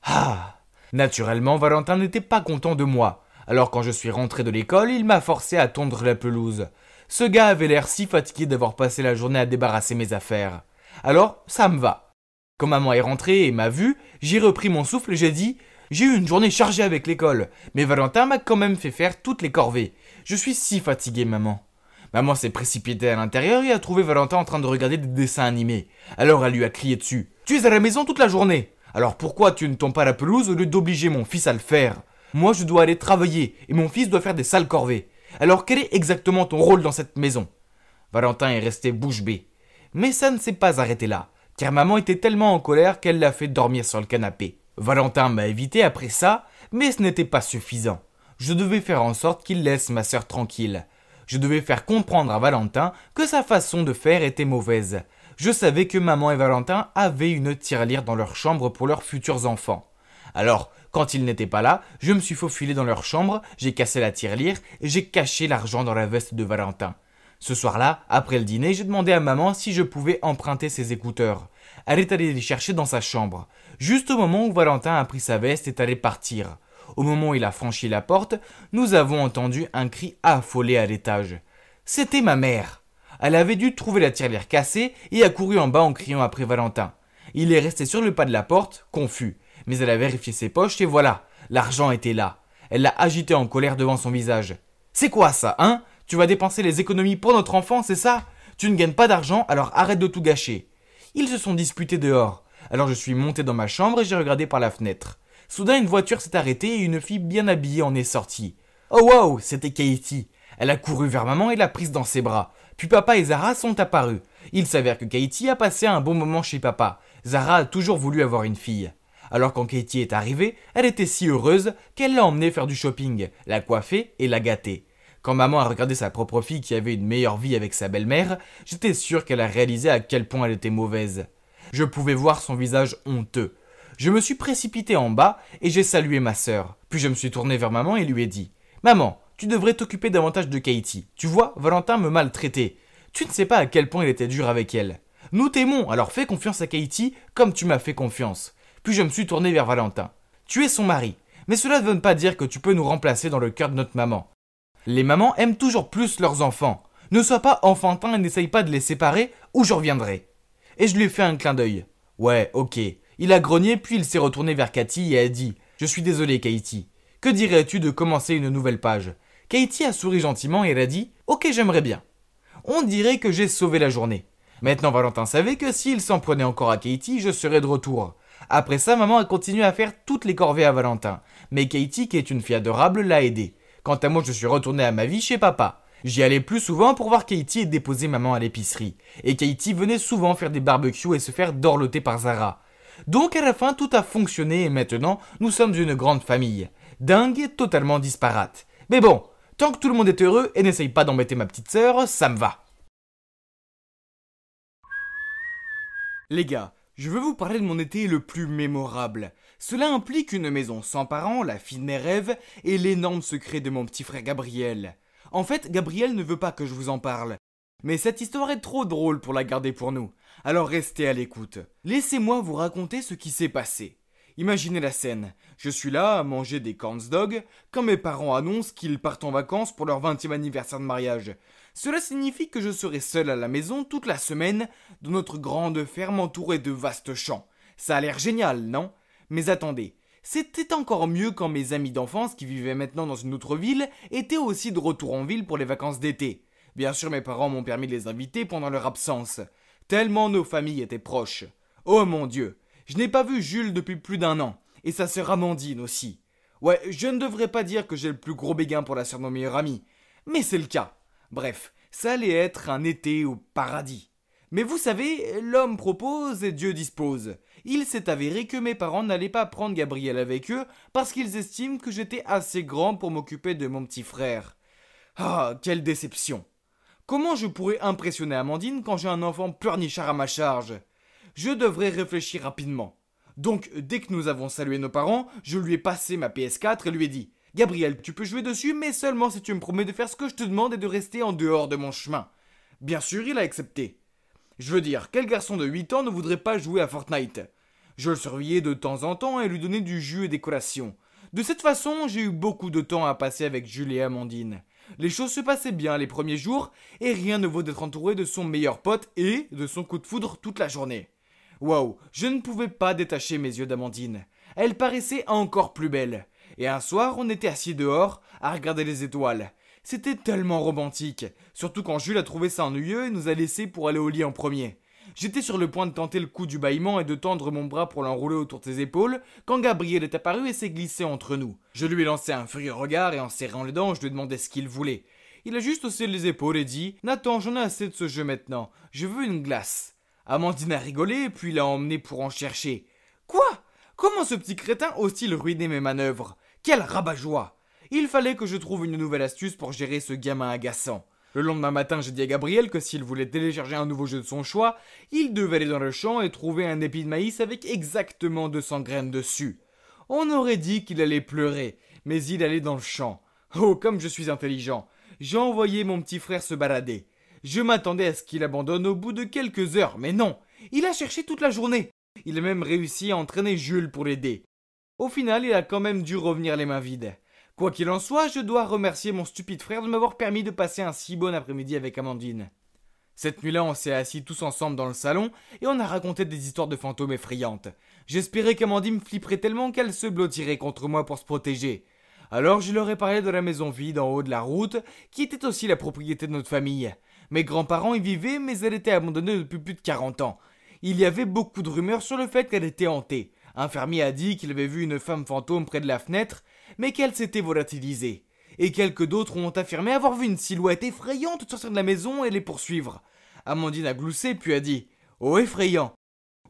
Ah! Naturellement, Valentin n'était pas content de moi. Alors quand je suis rentré de l'école, il m'a forcé à tondre la pelouse. Ce gars avait l'air si fatigué d'avoir passé la journée à débarrasser mes affaires. Alors, ça me va. Quand maman est rentrée et m'a vu, j'ai repris mon souffle et j'ai dit « J'ai eu une journée chargée avec l'école, mais Valentin m'a quand même fait faire toutes les corvées. Je suis si fatigué, maman. » Maman s'est précipitée à l'intérieur et a trouvé Valentin en train de regarder des dessins animés. Alors elle lui a crié dessus « Tu es à la maison toute la journée. Alors pourquoi tu ne tonds pas la pelouse au lieu d'obliger mon fils à le faire ? Moi je dois aller travailler et mon fils doit faire des sales corvées. Alors quel est exactement ton rôle dans cette maison ?» Valentin est resté bouche bée. Mais ça ne s'est pas arrêté là, car maman était tellement en colère qu'elle l'a fait dormir sur le canapé. Valentin m'a évité après ça, mais ce n'était pas suffisant. Je devais faire en sorte qu'il laisse ma sœur tranquille. Je devais faire comprendre à Valentin que sa façon de faire était mauvaise. Je savais que maman et Valentin avaient une tirelire dans leur chambre pour leurs futurs enfants. Alors, quand ils n'étaient pas là, je me suis faufilé dans leur chambre, j'ai cassé la tirelire et j'ai caché l'argent dans la veste de Valentin. Ce soir-là, après le dîner, j'ai demandé à maman si je pouvais emprunter ses écouteurs. Elle est allée les chercher dans sa chambre, juste au moment où Valentin a pris sa veste et est allé partir. Au moment où il a franchi la porte, nous avons entendu un cri affolé à l'étage. C'était ma mère. Elle avait dû trouver la tirelire cassée et a couru en bas en criant après Valentin. Il est resté sur le pas de la porte, confus, mais elle a vérifié ses poches et voilà, l'argent était là. Elle l'a agité en colère devant son visage. « C'est quoi ça, hein ? Tu vas dépenser les économies pour notre enfant, c'est ça ? Tu ne gagnes pas d'argent, alors arrête de tout gâcher. » Ils se sont disputés dehors. Alors je suis monté dans ma chambre et j'ai regardé par la fenêtre. Soudain, une voiture s'est arrêtée et une fille bien habillée en est sortie. Oh wow, c'était Katie. Elle a couru vers maman et l'a prise dans ses bras. Puis papa et Zara sont apparus. Il s'avère que Katie a passé un bon moment chez papa. Zara a toujours voulu avoir une fille. Alors quand Katie est arrivée, elle était si heureuse qu'elle l'a emmenée faire du shopping, l'a coiffée et l'a gâtée. Quand maman a regardé sa propre fille qui avait une meilleure vie avec sa belle-mère, j'étais sûr qu'elle a réalisé à quel point elle était mauvaise. Je pouvais voir son visage honteux. Je me suis précipité en bas et j'ai salué ma sœur. Puis je me suis tourné vers maman et lui ai dit « Maman, tu devrais t'occuper davantage de Katie. Tu vois, Valentin me maltraitait. Tu ne sais pas à quel point il était dur avec elle. Nous t'aimons, alors fais confiance à Katie comme tu m'as fait confiance. » Puis je me suis tourné vers Valentin. « Tu es son mari, mais cela ne veut pas dire que tu peux nous remplacer dans le cœur de notre maman. Les mamans aiment toujours plus leurs enfants. Ne sois pas enfantin et n'essaye pas de les séparer ou je reviendrai. » Et je lui ai fait un clin d'œil. « Ouais, ok. » Il a grogné puis il s'est retourné vers Cathy et a dit « Je suis désolé Katie. Que dirais-tu de commencer une nouvelle page ?» Katie a souri gentiment et elle a dit « Ok, j'aimerais bien. » On dirait que j'ai sauvé la journée. Maintenant Valentin savait que s'il s'en prenait encore à Katie, je serais de retour. Après ça, maman a continué à faire toutes les corvées à Valentin. Mais Katie, qui est une fille adorable, l'a aidé. Quant à moi, je suis retourné à ma vie chez papa. J'y allais plus souvent pour voir Katie et déposer maman à l'épicerie. Et Katie venait souvent faire des barbecues et se faire dorloter par Zara. Donc à la fin, tout a fonctionné et maintenant, nous sommes une grande famille. Dingue et totalement disparate. Mais bon, tant que tout le monde est heureux et n'essaye pas d'embêter ma petite sœur, ça me va. Les gars, je veux vous parler de mon été le plus mémorable. Cela implique une maison sans parents, la fille de mes rêves et l'énorme secret de mon petit frère Gabriel. En fait, Gabriel ne veut pas que je vous en parle. Mais cette histoire est trop drôle pour la garder pour nous. Alors restez à l'écoute. Laissez-moi vous raconter ce qui s'est passé. Imaginez la scène. Je suis là à manger des corn dogs quand mes parents annoncent qu'ils partent en vacances pour leur 20e anniversaire de mariage. Cela signifie que je serai seul à la maison toute la semaine dans notre grande ferme entourée de vastes champs. Ça a l'air génial, non ? Mais attendez, c'était encore mieux quand mes amis d'enfance qui vivaient maintenant dans une autre ville étaient aussi de retour en ville pour les vacances d'été. Bien sûr, mes parents m'ont permis de les inviter pendant leur absence. Tellement nos familles étaient proches. Oh mon Dieu, je n'ai pas vu Jules depuis plus d'1 an. Et sa sœur Amandine aussi. Ouais, je ne devrais pas dire que j'ai le plus gros béguin pour la sœur de mon meilleur ami. Mais c'est le cas. Bref, ça allait être un été au paradis. Mais vous savez, l'homme propose et Dieu dispose. Il s'est avéré que mes parents n'allaient pas prendre Gabriel avec eux parce qu'ils estiment que j'étais assez grand pour m'occuper de mon petit frère. Ah, quelle déception. Comment je pourrais impressionner Amandine quand j'ai un enfant pleurnichard à ma charge ? Je devrais réfléchir rapidement. Donc, dès que nous avons salué nos parents, je lui ai passé ma PS4 et lui ai dit « Gabriel, tu peux jouer dessus, mais seulement si tu me promets de faire ce que je te demande et de rester en dehors de mon chemin. » Bien sûr, il a accepté. Je veux dire, quel garçon de 8 ans ne voudrait pas jouer à Fortnite ? Je le surveillais de temps en temps et lui donnais du jus et des collations. De cette façon, j'ai eu beaucoup de temps à passer avec Jules et Amandine. Les choses se passaient bien les premiers jours et rien ne vaut d'être entouré de son meilleur pote et de son coup de foudre toute la journée. Waouh, je ne pouvais pas détacher mes yeux d'Amandine. Elle paraissait encore plus belle. Et un soir, on était assis dehors à regarder les étoiles. C'était tellement romantique, surtout quand Jules a trouvé ça ennuyeux et nous a laissés pour aller au lit en premier. J'étais sur le point de tenter le coup du bâillement et de tendre mon bras pour l'enrouler autour de ses épaules quand Gabriel est apparu et s'est glissé entre nous. Je lui ai lancé un furieux regard et en serrant les dents, je lui ai demandé ce qu'il voulait. Il a juste haussé les épaules et dit « Nathan, j'en ai assez de ce jeu maintenant, je veux une glace. » Amandine a rigolé, puis l'a emmené pour en chercher. « Quoi ? Comment ce petit crétin ose-t-il ruiner mes manœuvres ? Quel rabat-joie ! Il fallait que je trouve une nouvelle astuce pour gérer ce gamin agaçant. » Le lendemain matin, j'ai dit à Gabriel que s'il voulait télécharger un nouveau jeu de son choix, il devait aller dans le champ et trouver un épi de maïs avec exactement 200 graines dessus. On aurait dit qu'il allait pleurer, mais il allait dans le champ. Oh, comme je suis intelligent. J'ai envoyé mon petit frère se balader. Je m'attendais à ce qu'il abandonne au bout de quelques heures, mais non. Il a cherché toute la journée. Il a même réussi à entraîner Jules pour l'aider. Au final, il a quand même dû revenir les mains vides. Quoi qu'il en soit, je dois remercier mon stupide frère de m'avoir permis de passer un si bon après-midi avec Amandine. Cette nuit-là, on s'est assis tous ensemble dans le salon et on a raconté des histoires de fantômes effrayantes. J'espérais qu'Amandine flipperait tellement qu'elle se blottirait contre moi pour se protéger. Alors je leur ai parlé de la maison vide en haut de la route, qui était aussi la propriété de notre famille. Mes grands-parents y vivaient, mais elle était abandonnée depuis plus de 40 ans. Il y avait beaucoup de rumeurs sur le fait qu'elle était hantée. Un fermier a dit qu'il avait vu une femme fantôme près de la fenêtre, mais qu'elle s'était volatilisée. Et quelques d'autres ont affirmé avoir vu une silhouette effrayante sortir de la maison et les poursuivre. Amandine a gloussé puis a dit « Oh effrayant,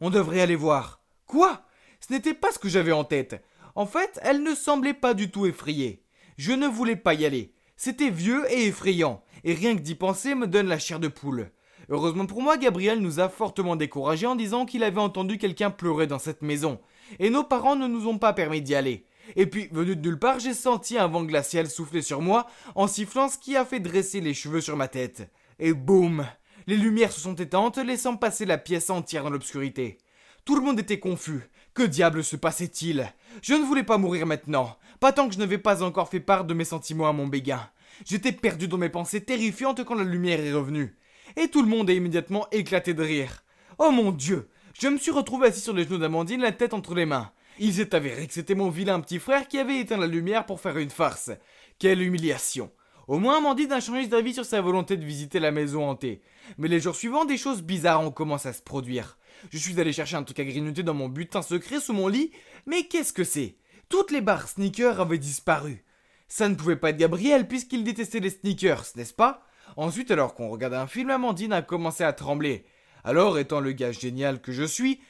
on devrait aller voir. » Quoi ? Ce n'était pas ce que j'avais en tête. En fait, elle ne semblait pas du tout effrayée. Je ne voulais pas y aller. C'était vieux et effrayant, et rien que d'y penser me donne la chair de poule. Heureusement pour moi, Gabriel nous a fortement découragés en disant qu'il avait entendu quelqu'un pleurer dans cette maison, et nos parents ne nous ont pas permis d'y aller. Et puis, venu de nulle part, j'ai senti un vent glacial souffler sur moi en sifflant, ce qui a fait dresser les cheveux sur ma tête. Et boum ! Les lumières se sont éteintes, laissant passer la pièce entière dans l'obscurité. Tout le monde était confus. Que diable se passait-il ? Je ne voulais pas mourir maintenant, pas tant que je n'avais pas encore fait part de mes sentiments à mon béguin. J'étais perdu dans mes pensées terrifiantes quand la lumière est revenue. Et tout le monde a immédiatement éclaté de rire. Oh mon Dieu ! Je me suis retrouvé assis sur les genoux d'Amandine, la tête entre les mains. Il s'est avéré que c'était mon vilain petit frère qui avait éteint la lumière pour faire une farce. Quelle humiliation! Au moins Amandine a changé d'avis sur sa volonté de visiter la maison hantée. Mais les jours suivants, des choses bizarres ont commencé à se produire. Je suis allé chercher un truc à grignoter dans mon butin secret sous mon lit, mais qu'est-ce que c'est ? Toutes les barres sneakers avaient disparu. Ça ne pouvait pas être Gabriel puisqu'il détestait les sneakers, n'est-ce pas ? Ensuite, alors qu'on regardait un film, Amandine a commencé à trembler. Alors, étant le gars génial que je suis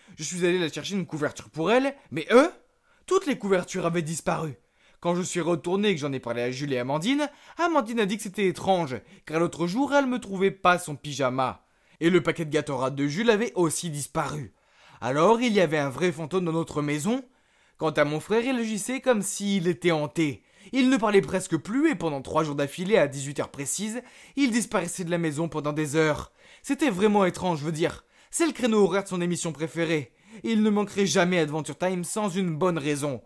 allé la chercher une couverture pour elle, mais toutes les couvertures avaient disparu. Quand je suis retourné et que j'en ai parlé à Jules et Amandine, Amandine a dit que c'était étrange, car l'autre jour, elle me trouvait pas son pyjama. Et le paquet de Gatorade de Jules avait aussi disparu. Alors, il y avait un vrai fantôme dans notre maison. Quant à mon frère, il agissait comme s'il était hanté. Il ne parlait presque plus et pendant 3 jours d'affilée à 18h précises, il disparaissait de la maison pendant des heures. C'était vraiment étrange, je veux dire. C'est le créneau horaire de son émission préférée. Il ne manquerait jamais Adventure Time sans une bonne raison.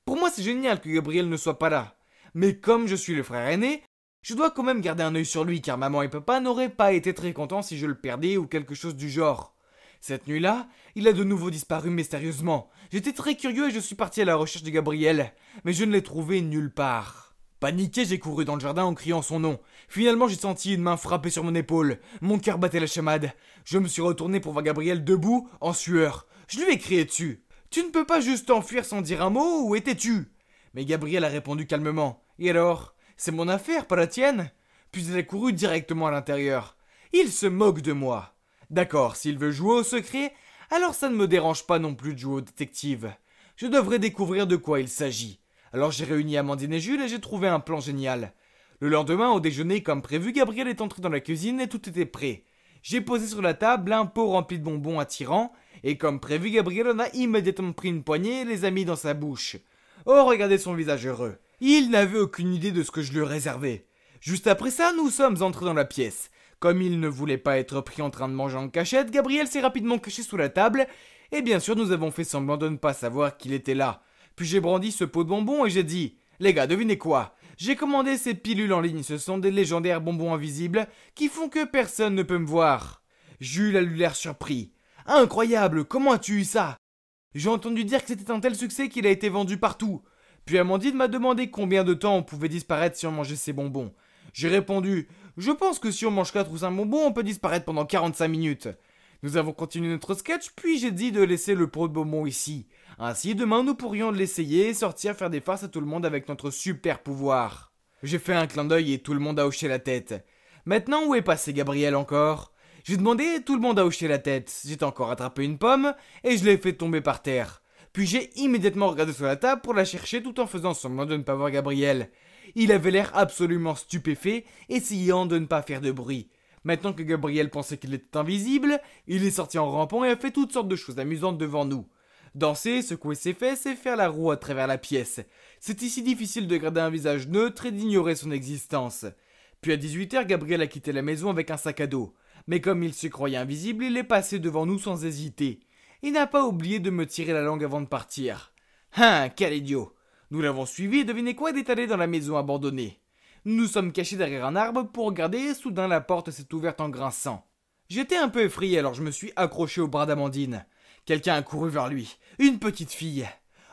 Pour moi, c'est génial que Gabriel ne soit pas là. Mais comme je suis le frère aîné, je dois quand même garder un œil sur lui car maman et papa n'auraient pas été très contents si je le perdais ou quelque chose du genre. Cette nuit-là, il a de nouveau disparu mystérieusement. J'étais très curieux et je suis parti à la recherche de Gabriel, mais je ne l'ai trouvé nulle part. Paniqué, j'ai couru dans le jardin en criant son nom. Finalement, j'ai senti une main frapper sur mon épaule. Mon cœur battait la chamade. Je me suis retourné pour voir Gabriel debout, en sueur. Je lui ai crié dessus. « Tu ne peux pas juste t'enfuir sans dire un mot, où étais-tu » Mais Gabriel a répondu calmement. « Et alors ? C'est mon affaire, pas la tienne ?» Puis il a couru directement à l'intérieur. Il se moque de moi. D'accord, s'il veut jouer au secret, alors ça ne me dérange pas non plus de jouer au détective. Je devrais découvrir de quoi il s'agit. Alors j'ai réuni Amandine et Jules et j'ai trouvé un plan génial. Le lendemain, au déjeuner, comme prévu, Gabriel est entré dans la cuisine et tout était prêt. J'ai posé sur la table un pot rempli de bonbons attirants, et comme prévu, Gabriel en a immédiatement pris une poignée et les a mis dans sa bouche. Oh, regardez son visage heureux. Il n'avait aucune idée de ce que je lui réservais. Juste après ça, nous sommes entrés dans la pièce. Comme il ne voulait pas être pris en train de manger en cachette, Gabriel s'est rapidement caché sous la table, et bien sûr nous avons fait semblant de ne pas savoir qu'il était là. Puis j'ai brandi ce pot de bonbons et j'ai dit « Les gars, devinez quoi ? J'ai commandé ces pilules en ligne, ce sont des légendaires bonbons invisibles qui font que personne ne peut me voir. » Jules a eu l'air surpris. « Incroyable, comment as-tu eu ça ? J'ai entendu dire que c'était un tel succès qu'il a été vendu partout. » Puis Amandine m'a demandé combien de temps on pouvait disparaître si on mangeait ces bonbons. J'ai répondu « Je pense que si on mange 4 ou 5 bonbons, on peut disparaître pendant 45 minutes. » Nous avons continué notre sketch, puis j'ai dit de laisser le pot de bonbons ici. Ainsi, demain, nous pourrions l'essayer et sortir faire des farces à tout le monde avec notre super pouvoir. J'ai fait un clin d'œil et tout le monde a hoché la tête. Maintenant, où est passé Gabriel encore? J'ai demandé et tout le monde a hoché la tête. J'ai encore attrapé une pomme et je l'ai fait tomber par terre. Puis j'ai immédiatement regardé sur la table pour la chercher tout en faisant semblant de ne pas voir Gabriel. Il avait l'air absolument stupéfait, essayant de ne pas faire de bruit. Maintenant que Gabriel pensait qu'il était invisible, il est sorti en rampant et a fait toutes sortes de choses amusantes devant nous. Danser, secouer ses fesses et faire la roue à travers la pièce. C'est ici difficile de garder un visage neutre et d'ignorer son existence. Puis à 18h, Gabriel a quitté la maison avec un sac à dos. Mais comme il se croyait invisible, il est passé devant nous sans hésiter. Il n'a pas oublié de me tirer la langue avant de partir. Hein, quel idiot! Nous l'avons suivi et devinez quoi, il est allé dans la maison abandonnée. Nous nous sommes cachés derrière un arbre pour regarder et soudain la porte s'est ouverte en grinçant. J'étais un peu effrayé alors je me suis accroché au bras d'Amandine. Quelqu'un a couru vers lui. Une petite fille.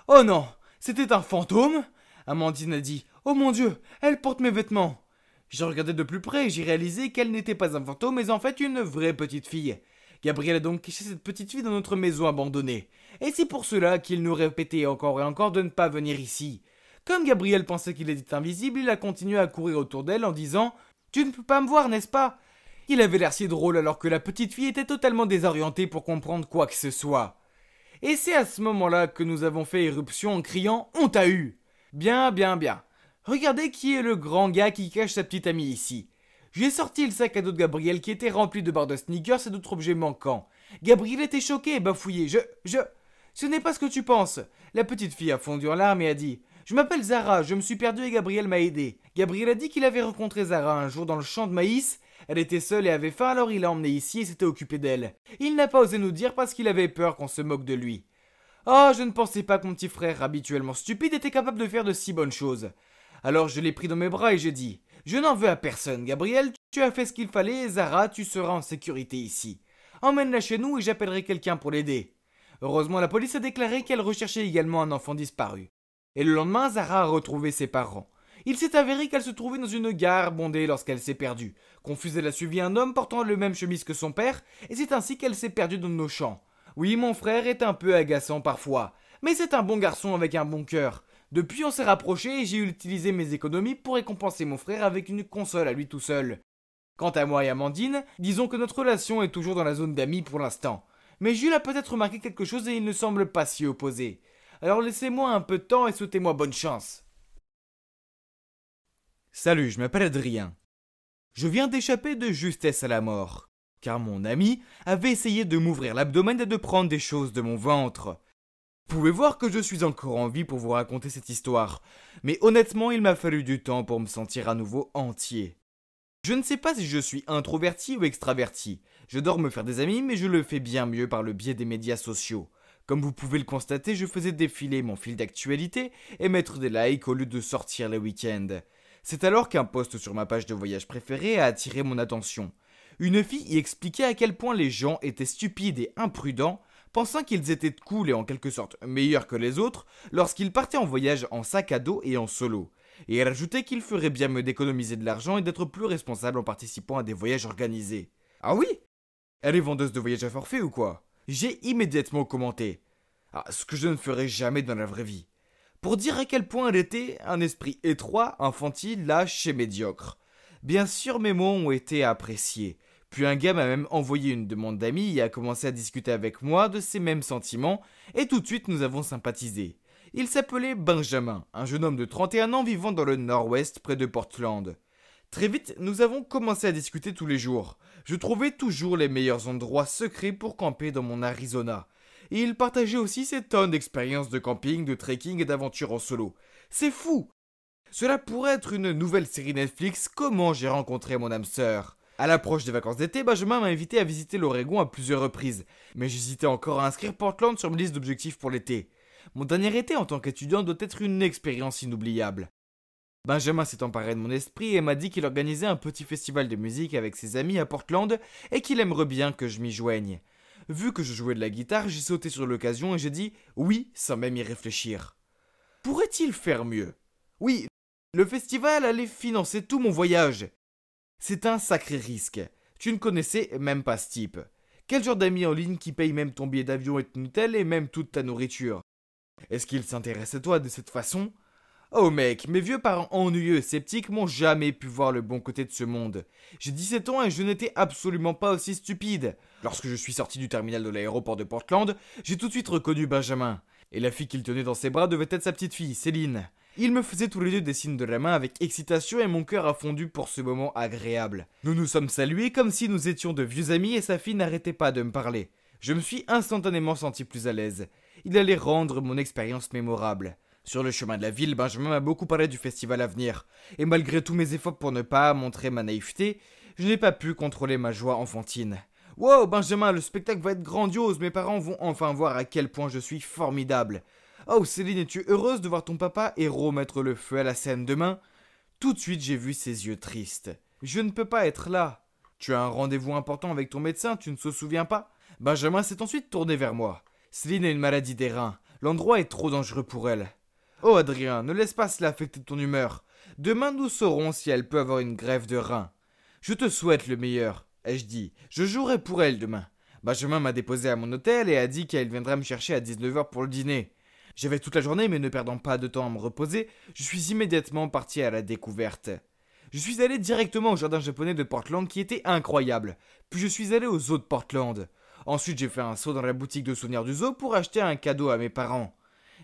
Oh non, c'était un fantôme? Amandine a dit. Oh mon Dieu, elle porte mes vêtements. J'ai regardé de plus près et j'ai réalisé qu'elle n'était pas un fantôme mais en fait une vraie petite fille. Gabriel a donc caché cette petite fille dans notre maison abandonnée. Et c'est pour cela qu'il nous répétait encore et encore de ne pas venir ici. Comme Gabriel pensait qu'il était invisible, il a continué à courir autour d'elle en disant « Tu ne peux pas me voir, n'est-ce pas ?» Il avait l'air si drôle alors que la petite fille était totalement désorientée pour comprendre quoi que ce soit. Et c'est à ce moment-là que nous avons fait éruption en criant « On t'a eu !» Bien, bien, bien. Regardez qui est le grand gars qui cache sa petite amie ici. J'ai sorti le sac à dos de Gabriel qui était rempli de barres de sneakers et d'autres objets manquants. Gabriel était choqué et bafouillé. Ce n'est pas ce que tu penses. La petite fille a fondu en larmes et a dit « Je m'appelle Zara, je me suis perdu et Gabriel m'a aidé. » Gabriel a dit qu'il avait rencontré Zara un jour dans le champ de maïs. Elle était seule et avait faim alors il l'a emmenée ici et s'était occupé d'elle. Il n'a pas osé nous dire parce qu'il avait peur qu'on se moque de lui. Oh, je ne pensais pas que mon petit frère, habituellement stupide, était capable de faire de si bonnes choses. Alors je l'ai pris dans mes bras et j'ai dit « Je n'en veux à personne, Gabriel, tu as fait ce qu'il fallait et Zara, tu seras en sécurité ici. Emmène-la chez nous et j'appellerai quelqu'un pour l'aider. » Heureusement, la police a déclaré qu'elle recherchait également un enfant disparu. Et le lendemain, Zara a retrouvé ses parents. Il s'est avéré qu'elle se trouvait dans une gare bondée lorsqu'elle s'est perdue. Confuse, elle a suivi un homme portant le même chemise que son père, et c'est ainsi qu'elle s'est perdue dans nos champs. Oui, mon frère est un peu agaçant parfois, mais c'est un bon garçon avec un bon cœur. Depuis, on s'est rapprochés et j'ai utilisé mes économies pour récompenser mon frère avec une console à lui tout seul. Quant à moi et Amandine, disons que notre relation est toujours dans la zone d'amis pour l'instant. Mais Jules a peut-être remarqué quelque chose et il ne semble pas s'y opposer. Alors laissez-moi un peu de temps et souhaitez-moi bonne chance. Salut, je m'appelle Adrien. Je viens d'échapper de justesse à la mort, car mon ami avait essayé de m'ouvrir l'abdomen et de prendre des choses de mon ventre. Vous pouvez voir que je suis encore en vie pour vous raconter cette histoire, mais honnêtement il m'a fallu du temps pour me sentir à nouveau entier. Je ne sais pas si je suis introverti ou extraverti. J'adore me faire des amis, mais je le fais bien mieux par le biais des médias sociaux. Comme vous pouvez le constater, je faisais défiler mon fil d'actualité et mettre des likes au lieu de sortir les week-ends. C'est alors qu'un post sur ma page de voyage préférée a attiré mon attention. Une fille y expliquait à quel point les gens étaient stupides et imprudents, pensant qu'ils étaient cool et en quelque sorte meilleurs que les autres lorsqu'ils partaient en voyage en sac à dos et en solo. Et elle ajoutait qu'il ferait bien mieux d'économiser de l'argent et d'être plus responsable en participant à des voyages organisés. Ah oui? Elle est vendeuse de voyages à forfait ou quoi? J'ai immédiatement commenté. Ah, ce que je ne ferais jamais dans la vraie vie. Pour dire à quel point elle était un esprit étroit, infantile, lâche et médiocre. Bien sûr, mes mots ont été appréciés. Puis un gars m'a même envoyé une demande d'amis et a commencé à discuter avec moi de ses mêmes sentiments, et tout de suite nous avons sympathisé. Il s'appelait Benjamin, un jeune homme de 31 ans vivant dans le nord-ouest près de Portland. Très vite, nous avons commencé à discuter tous les jours. Je trouvais toujours les meilleurs endroits secrets pour camper dans mon Arizona. Et il partageait aussi ses tonnes d'expériences de camping, de trekking et d'aventures en solo. C'est fou! Cela pourrait être une nouvelle série Netflix, Comment j'ai rencontré mon âme sœur. À l'approche des vacances d'été, Benjamin m'a invité à visiter l'Oregon à plusieurs reprises. Mais j'hésitais encore à inscrire Portland sur ma liste d'objectifs pour l'été. Mon dernier été en tant qu'étudiant doit être une expérience inoubliable. Benjamin s'est emparé de mon esprit et m'a dit qu'il organisait un petit festival de musique avec ses amis à Portland et qu'il aimerait bien que je m'y joigne. Vu que je jouais de la guitare, j'ai sauté sur l'occasion et j'ai dit oui sans même y réfléchir. Pourrait-il faire mieux? Oui, le festival allait financer tout mon voyage. C'est un sacré risque. Tu ne connaissais même pas ce type. Quel genre d'ami en ligne qui paye même ton billet d'avion et ton hôtel et même toute ta nourriture? Est-ce qu'il s'intéresse à toi de cette façon? Oh mec, mes vieux parents ennuyeux et sceptiques m'ont jamais pu voir le bon côté de ce monde. J'ai 17 ans et je n'étais absolument pas aussi stupide. Lorsque je suis sorti du terminal de l'aéroport de Portland, j'ai tout de suite reconnu Benjamin. Et la fille qu'il tenait dans ses bras devait être sa petite fille, Céline. Ils me faisaient tous les deux des signes de la main avec excitation et mon cœur a fondu pour ce moment agréable. Nous nous sommes salués comme si nous étions de vieux amis et sa fille n'arrêtait pas de me parler. Je me suis instantanément senti plus à l'aise. Il allait rendre mon expérience mémorable. Sur le chemin de la ville, Benjamin m'a beaucoup parlé du festival à venir. Et malgré tous mes efforts pour ne pas montrer ma naïveté, je n'ai pas pu contrôler ma joie enfantine. Wow, Benjamin, le spectacle va être grandiose, mes parents vont enfin voir à quel point je suis formidable. Oh, Céline, es-tu heureuse de voir ton papa héros mettre le feu à la scène demain? Tout de suite, j'ai vu ses yeux tristes. Je ne peux pas être là. Tu as un rendez-vous important avec ton médecin, tu ne te souviens pas? Benjamin s'est ensuite tourné vers moi. Céline a une maladie des reins. L'endroit est trop dangereux pour elle. Oh Adrien, ne laisse pas cela affecter ton humeur. Demain nous saurons si elle peut avoir une greffe de rein. Je te souhaite le meilleur, ai-je dit. Je jouerai pour elle demain. Benjamin m'a déposé à mon hôtel et a dit qu'elle viendrait me chercher à 19h pour le dîner. J'avais toute la journée mais ne perdant pas de temps à me reposer, je suis immédiatement parti à la découverte. Je suis allé directement au jardin japonais de Portland qui était incroyable. Puis je suis allé au zoo de Portland. Ensuite j'ai fait un saut dans la boutique de souvenirs du zoo pour acheter un cadeau à mes parents.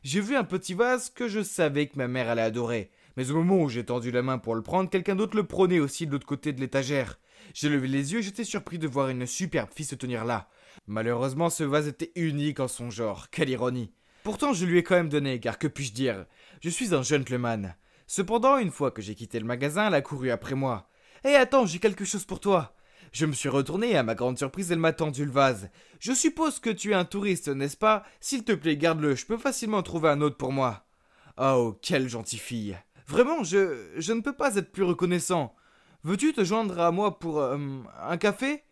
J'ai vu un petit vase que je savais que ma mère allait adorer. Mais au moment où j'ai tendu la main pour le prendre, quelqu'un d'autre le prenait aussi de l'autre côté de l'étagère. J'ai levé les yeux et j'étais surpris de voir une superbe fille se tenir là. Malheureusement, ce vase était unique en son genre. Quelle ironie. Pourtant, je lui ai quand même donné, car que puis-je dire? Je suis un gentleman. Cependant, une fois que j'ai quitté le magasin, elle a couru après moi. « Hé, attends, j'ai quelque chose pour toi !» Je me suis retourné et à ma grande surprise, elle m'a tendu le vase. « Je suppose que tu es un touriste, n'est-ce pas? S'il te plaît, garde-le, je peux facilement trouver un autre pour moi. » Oh, quelle gentille fille. Vraiment, je ne peux pas être plus reconnaissant. Veux-tu te joindre à moi pour un café?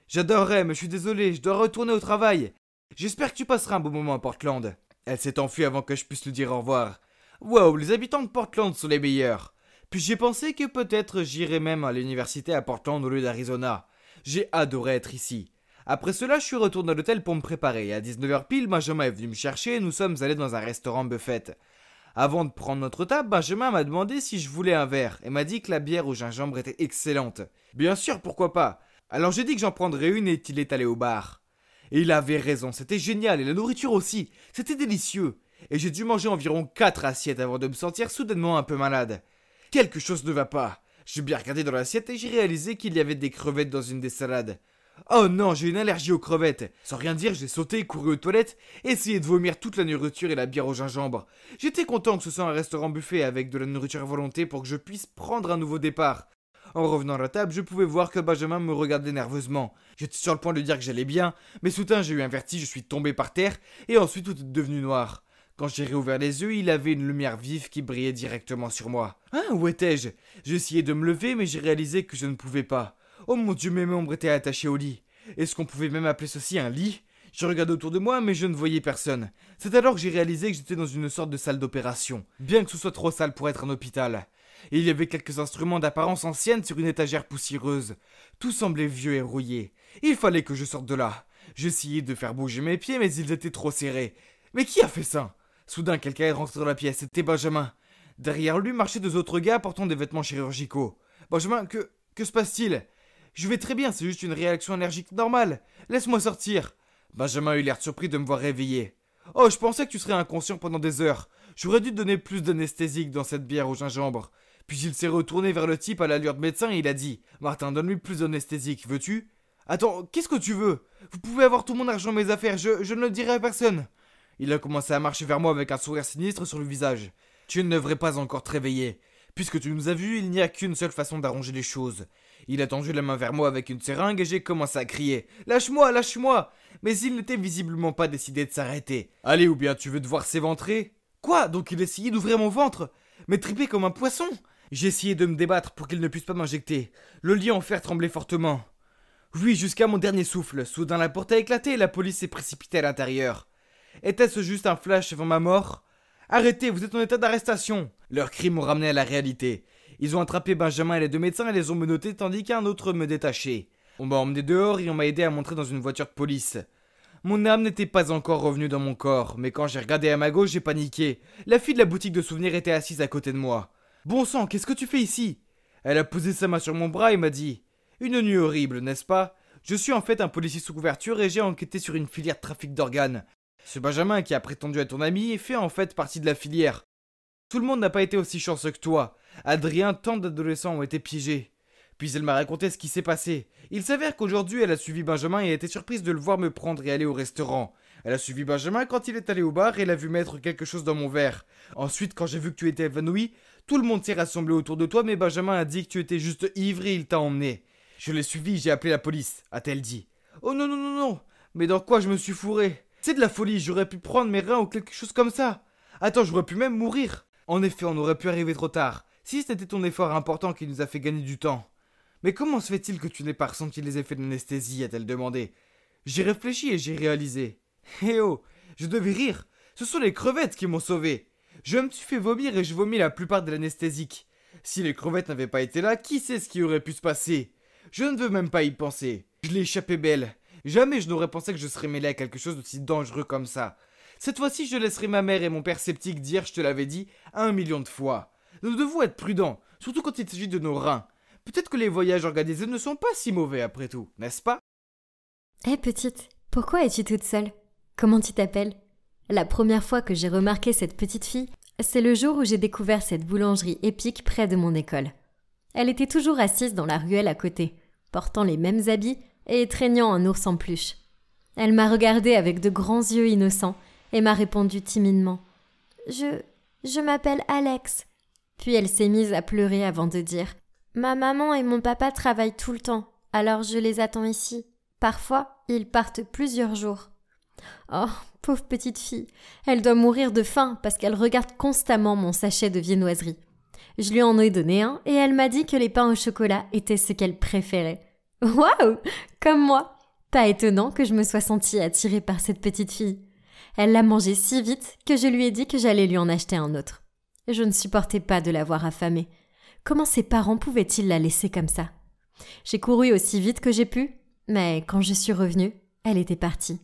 J'adorerais, mais je suis désolé, je dois retourner au travail. J'espère que tu passeras un bon moment à Portland. Elle s'est enfuie avant que je puisse lui dire au revoir. Wow, les habitants de Portland sont les meilleurs. Puis j'ai pensé que peut-être j'irais même à l'université à Portland au lieu d'Arizona. J'ai adoré être ici. Après cela, je suis retourné à l'hôtel pour me préparer. À 19h pile, Benjamin est venu me chercher et nous sommes allés dans un restaurant buffet. Avant de prendre notre table, Benjamin m'a demandé si je voulais un verre et m'a dit que la bière au gingembre était excellente. Bien sûr, pourquoi pas. Alors j'ai dit que j'en prendrais une et il est allé au bar. Et il avait raison, c'était génial et la nourriture aussi, c'était délicieux. Et j'ai dû manger environ 4 assiettes avant de me sentir soudainement un peu malade. Quelque chose ne va pas. J'ai bien regardé dans l'assiette et j'ai réalisé qu'il y avait des crevettes dans une des salades. Oh non, j'ai une allergie aux crevettes. Sans rien dire, j'ai sauté, couru aux toilettes et essayé de vomir toute la nourriture et la bière au gingembre. J'étais content que ce soit un restaurant buffet avec de la nourriture à volonté pour que je puisse prendre un nouveau départ. En revenant à la table, je pouvais voir que Benjamin me regardait nerveusement. J'étais sur le point de lui dire que j'allais bien, mais soudain j'ai eu un vertige, je suis tombé par terre et ensuite tout est devenu noir. Quand j'ai réouvert les yeux, il avait une lumière vive qui brillait directement sur moi. Hein, où étais-je? J'ai essayé de me lever, mais j'ai réalisé que je ne pouvais pas. Oh mon Dieu, mes membres étaient attachés au lit. Est-ce qu'on pouvait même appeler ceci un lit? Je regardais autour de moi, mais je ne voyais personne. C'est alors que j'ai réalisé que j'étais dans une sorte de salle d'opération, bien que ce soit trop sale pour être un hôpital. Et il y avait quelques instruments d'apparence ancienne sur une étagère poussiéreuse. Tout semblait vieux et rouillé. Il fallait que je sorte de là. J'essayais de faire bouger mes pieds, mais ils étaient trop serrés. Mais qui a fait ça? Soudain, quelqu'un est rentré dans la pièce. C'était Benjamin. Derrière lui marchaient deux autres gars portant des vêtements chirurgicaux. Benjamin, que se passe-t-il? Je vais très bien, c'est juste une réaction allergique normale. Laisse-moi sortir. Benjamin eut l'air surpris de me voir réveillé. Oh, je pensais que tu serais inconscient pendant des heures. J'aurais dû te donner plus d'anesthésique dans cette bière au gingembre. Puis il s'est retourné vers le type à l'allure de médecin et il a dit « Martin, donne-lui plus d'anesthésique, veux-tu ?»« Attends, qu'est-ce que tu veux? Vous pouvez avoir tout mon argent, mes affaires, je ne le dirai à personne. » Il a commencé à marcher vers moi avec un sourire sinistre sur le visage. « Tu ne devrais pas encore te réveiller. Puisque tu nous as vus, il n'y a qu'une seule façon d'arranger les choses. » Il a tendu la main vers moi avec une seringue et j'ai commencé à crier « Lâche-moi, lâche-moi !» Mais il n'était visiblement pas décidé de s'arrêter. « Allez, ou bien tu veux devoir s'éventrer ?»« Quoi? Donc il essayait d'ouvrir mon ventre? M'étriper comme un poisson ?» J'ai essayé de me débattre pour qu'il ne puisse pas m'injecter. Le lit en fer tremblait fortement. Oui, jusqu'à mon dernier souffle. Soudain la porte a éclaté et la police s'est précipitée à l'intérieur. Était-ce juste un flash avant ma mort? Arrêtez, vous êtes en état d'arrestation. Leurs cris m'ont ramené à la réalité. Ils ont attrapé Benjamin et les deux médecins et les ont menottés tandis qu'un autre me détachait. On m'a emmené dehors et on m'a aidé à monter dans une voiture de police. Mon âme n'était pas encore revenue dans mon corps, mais quand j'ai regardé à ma gauche, j'ai paniqué. La fille de la boutique de souvenirs était assise à côté de moi. Bon sang, qu'est-ce que tu fais ici? Elle a posé sa main sur mon bras et m'a dit: Une nuit horrible, n'est-ce pas? Je suis en fait un policier sous couverture et j'ai enquêté sur une filière de trafic d'organes. Ce Benjamin qui a prétendu être ton ami fait en fait partie de la filière. Tout le monde n'a pas été aussi chanceux que toi. Adrien, tant d'adolescents ont été piégés. Puis elle m'a raconté ce qui s'est passé. Il s'avère qu'aujourd'hui elle a suivi Benjamin et a été surprise de le voir me prendre et aller au restaurant. Elle a suivi Benjamin quand il est allé au bar et l'a vu mettre quelque chose dans mon verre. Ensuite, quand j'ai vu que tu étais évanoui, tout le monde s'est rassemblé autour de toi, mais Benjamin a dit que tu étais juste ivre et il t'a emmené. Je l'ai suivi, j'ai appelé la police, a-t-elle dit. Oh non, non, non, non. Mais dans quoi je me suis fourré? C'est de la folie, j'aurais pu prendre mes reins ou quelque chose comme ça. Attends, j'aurais pu même mourir. En effet, on aurait pu arriver trop tard, si c'était ton effort important qui nous a fait gagner du temps. Mais comment se fait-il que tu n'aies pas ressenti les effets de l'anesthésie, a-t-elle demandé. J'ai réfléchi et j'ai réalisé. Eh oh, je devais rire. Ce sont les crevettes qui m'ont sauvé. Je me suis fait vomir et je vomis la plupart de l'anesthésique. Si les crevettes n'avaient pas été là, qui sait ce qui aurait pu se passer? Je ne veux même pas y penser. Je l'ai échappé belle. Jamais je n'aurais pensé que je serais mêlé à quelque chose d'aussi dangereux comme ça. Cette fois-ci, je laisserai ma mère et mon père sceptique dire, je te l'avais dit, 1 million de fois. Nous devons être prudents, surtout quand il s'agit de nos reins. Peut-être que les voyages organisés ne sont pas si mauvais après tout, n'est-ce pas? Hé petite, pourquoi es-tu toute seule? Comment tu t'appelles? La première fois que j'ai remarqué cette petite fille, c'est le jour où j'ai découvert cette boulangerie épique près de mon école. Elle était toujours assise dans la ruelle à côté, portant les mêmes habits et traînant un ours en peluche. Elle m'a regardée avec de grands yeux innocents et m'a répondu timidement. Je m'appelle Alex. Puis elle s'est mise à pleurer avant de dire: Ma maman et mon papa travaillent tout le temps, alors je les attends ici. Parfois, ils partent plusieurs jours. Oh, pauvre petite fille, elle doit mourir de faim parce qu'elle regarde constamment mon sachet de viennoiserie. Je lui en ai donné un et elle m'a dit que les pains au chocolat étaient ce qu'elle préférait. Waouh! Comme moi! Pas étonnant que je me sois sentie attirée par cette petite fille. Elle l'a mangé si vite que je lui ai dit que j'allais lui en acheter un autre. Je ne supportais pas de la voir affamée. Comment ses parents pouvaient-ils la laisser comme ça? J'ai couru aussi vite que j'ai pu, mais quand je suis revenue, elle était partie.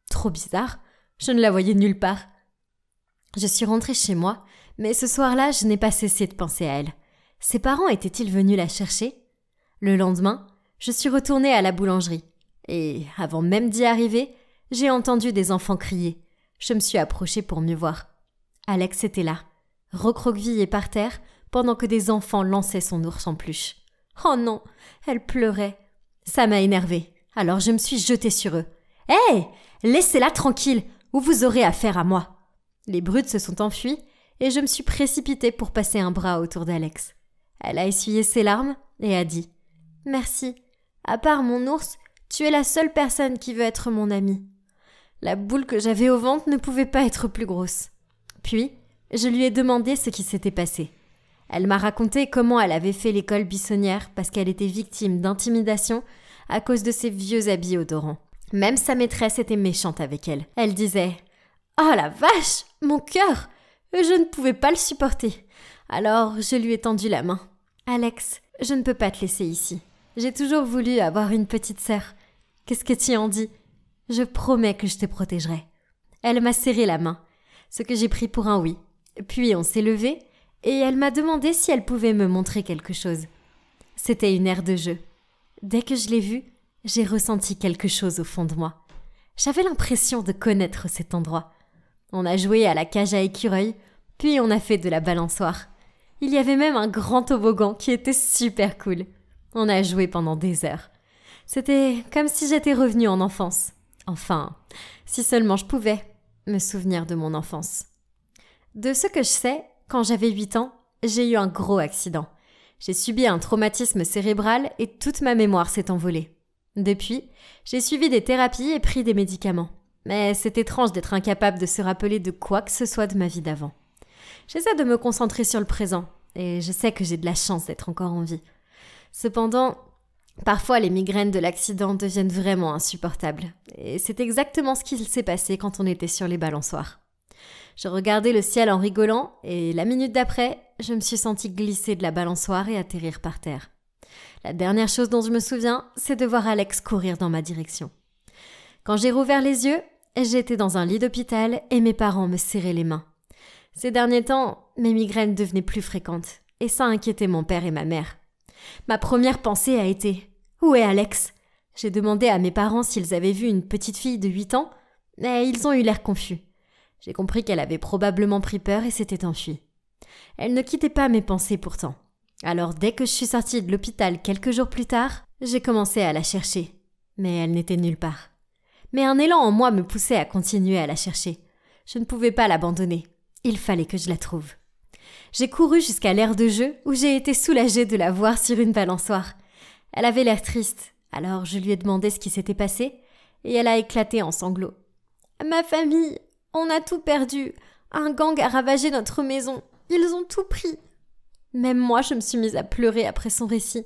Trop bizarre, je ne la voyais nulle part. Je suis rentrée chez moi, mais ce soir-là, je n'ai pas cessé de penser à elle. Ses parents étaient-ils venus la chercher? Le lendemain, je suis retournée à la boulangerie. Et avant même d'y arriver, j'ai entendu des enfants crier. Je me suis approchée pour mieux voir. Alex était là, recroquevillé par terre, pendant que des enfants lançaient son ours en peluche. Oh non, elle pleurait. Ça m'a énervée, alors je me suis jetée sur eux. « Hé, laissez-la tranquille, ou vous aurez affaire à moi !» Les brutes se sont enfuis et je me suis précipitée pour passer un bras autour d'Alex. Elle a essuyé ses larmes et a dit: « Merci, à part mon ours, tu es la seule personne qui veut être mon amie. » La boule que j'avais au ventre ne pouvait pas être plus grosse. Puis, je lui ai demandé ce qui s'était passé. Elle m'a raconté comment elle avait fait l'école buissonnière parce qu'elle était victime d'intimidation à cause de ses vieux habits odorants. Même sa maîtresse était méchante avec elle. Elle disait: « Oh la vache, mon cœur ! Je ne pouvais pas le supporter. » Alors je lui ai tendu la main. « Alex, je ne peux pas te laisser ici. J'ai toujours voulu avoir une petite sœur. Qu'est-ce que tu en dis? Je promets que je te protégerai. » Elle m'a serré la main, ce que j'ai pris pour un oui. Puis on s'est levé et elle m'a demandé si elle pouvait me montrer quelque chose. C'était une aire de jeu. Dès que je l'ai vue, j'ai ressenti quelque chose au fond de moi. J'avais l'impression de connaître cet endroit. On a joué à la cage à écureuils, puis on a fait de la balançoire. Il y avait même un grand toboggan qui était super cool. On a joué pendant des heures. C'était comme si j'étais revenue en enfance. Enfin, si seulement je pouvais me souvenir de mon enfance. De ce que je sais, quand j'avais 8 ans, j'ai eu un gros accident. J'ai subi un traumatisme cérébral et toute ma mémoire s'est envolée. Depuis, j'ai suivi des thérapies et pris des médicaments. Mais c'est étrange d'être incapable de se rappeler de quoi que ce soit de ma vie d'avant. J'essaie de me concentrer sur le présent et je sais que j'ai de la chance d'être encore en vie. Cependant, parfois les migraines de l'accident deviennent vraiment insupportables. Et c'est exactement ce qui s'est passé quand on était sur les balançoires. Je regardais le ciel en rigolant et la minute d'après, je me suis sentie glisser de la balançoire et atterrir par terre. La dernière chose dont je me souviens, c'est de voir Alex courir dans ma direction. Quand j'ai rouvert les yeux, j'étais dans un lit d'hôpital et mes parents me serraient les mains. Ces derniers temps, mes migraines devenaient plus fréquentes et ça inquiétait mon père et ma mère. Ma première pensée a été « Où est Alex ?» J'ai demandé à mes parents s'ils avaient vu une petite fille de 8 ans, mais ils ont eu l'air confus. J'ai compris qu'elle avait probablement pris peur et s'était enfuie. Elle ne quittait pas mes pensées pourtant. Alors dès que je suis sortie de l'hôpital quelques jours plus tard, j'ai commencé à la chercher. Mais elle n'était nulle part. Mais un élan en moi me poussait à continuer à la chercher. Je ne pouvais pas l'abandonner. Il fallait que je la trouve. J'ai couru jusqu'à l'aire de jeu où j'ai été soulagée de la voir sur une balançoire. Elle avait l'air triste, alors je lui ai demandé ce qui s'était passé et elle a éclaté en sanglots. « Ma famille, on a tout perdu. Un gang a ravagé notre maison. Ils ont tout pris. » Même moi, je me suis mise à pleurer après son récit.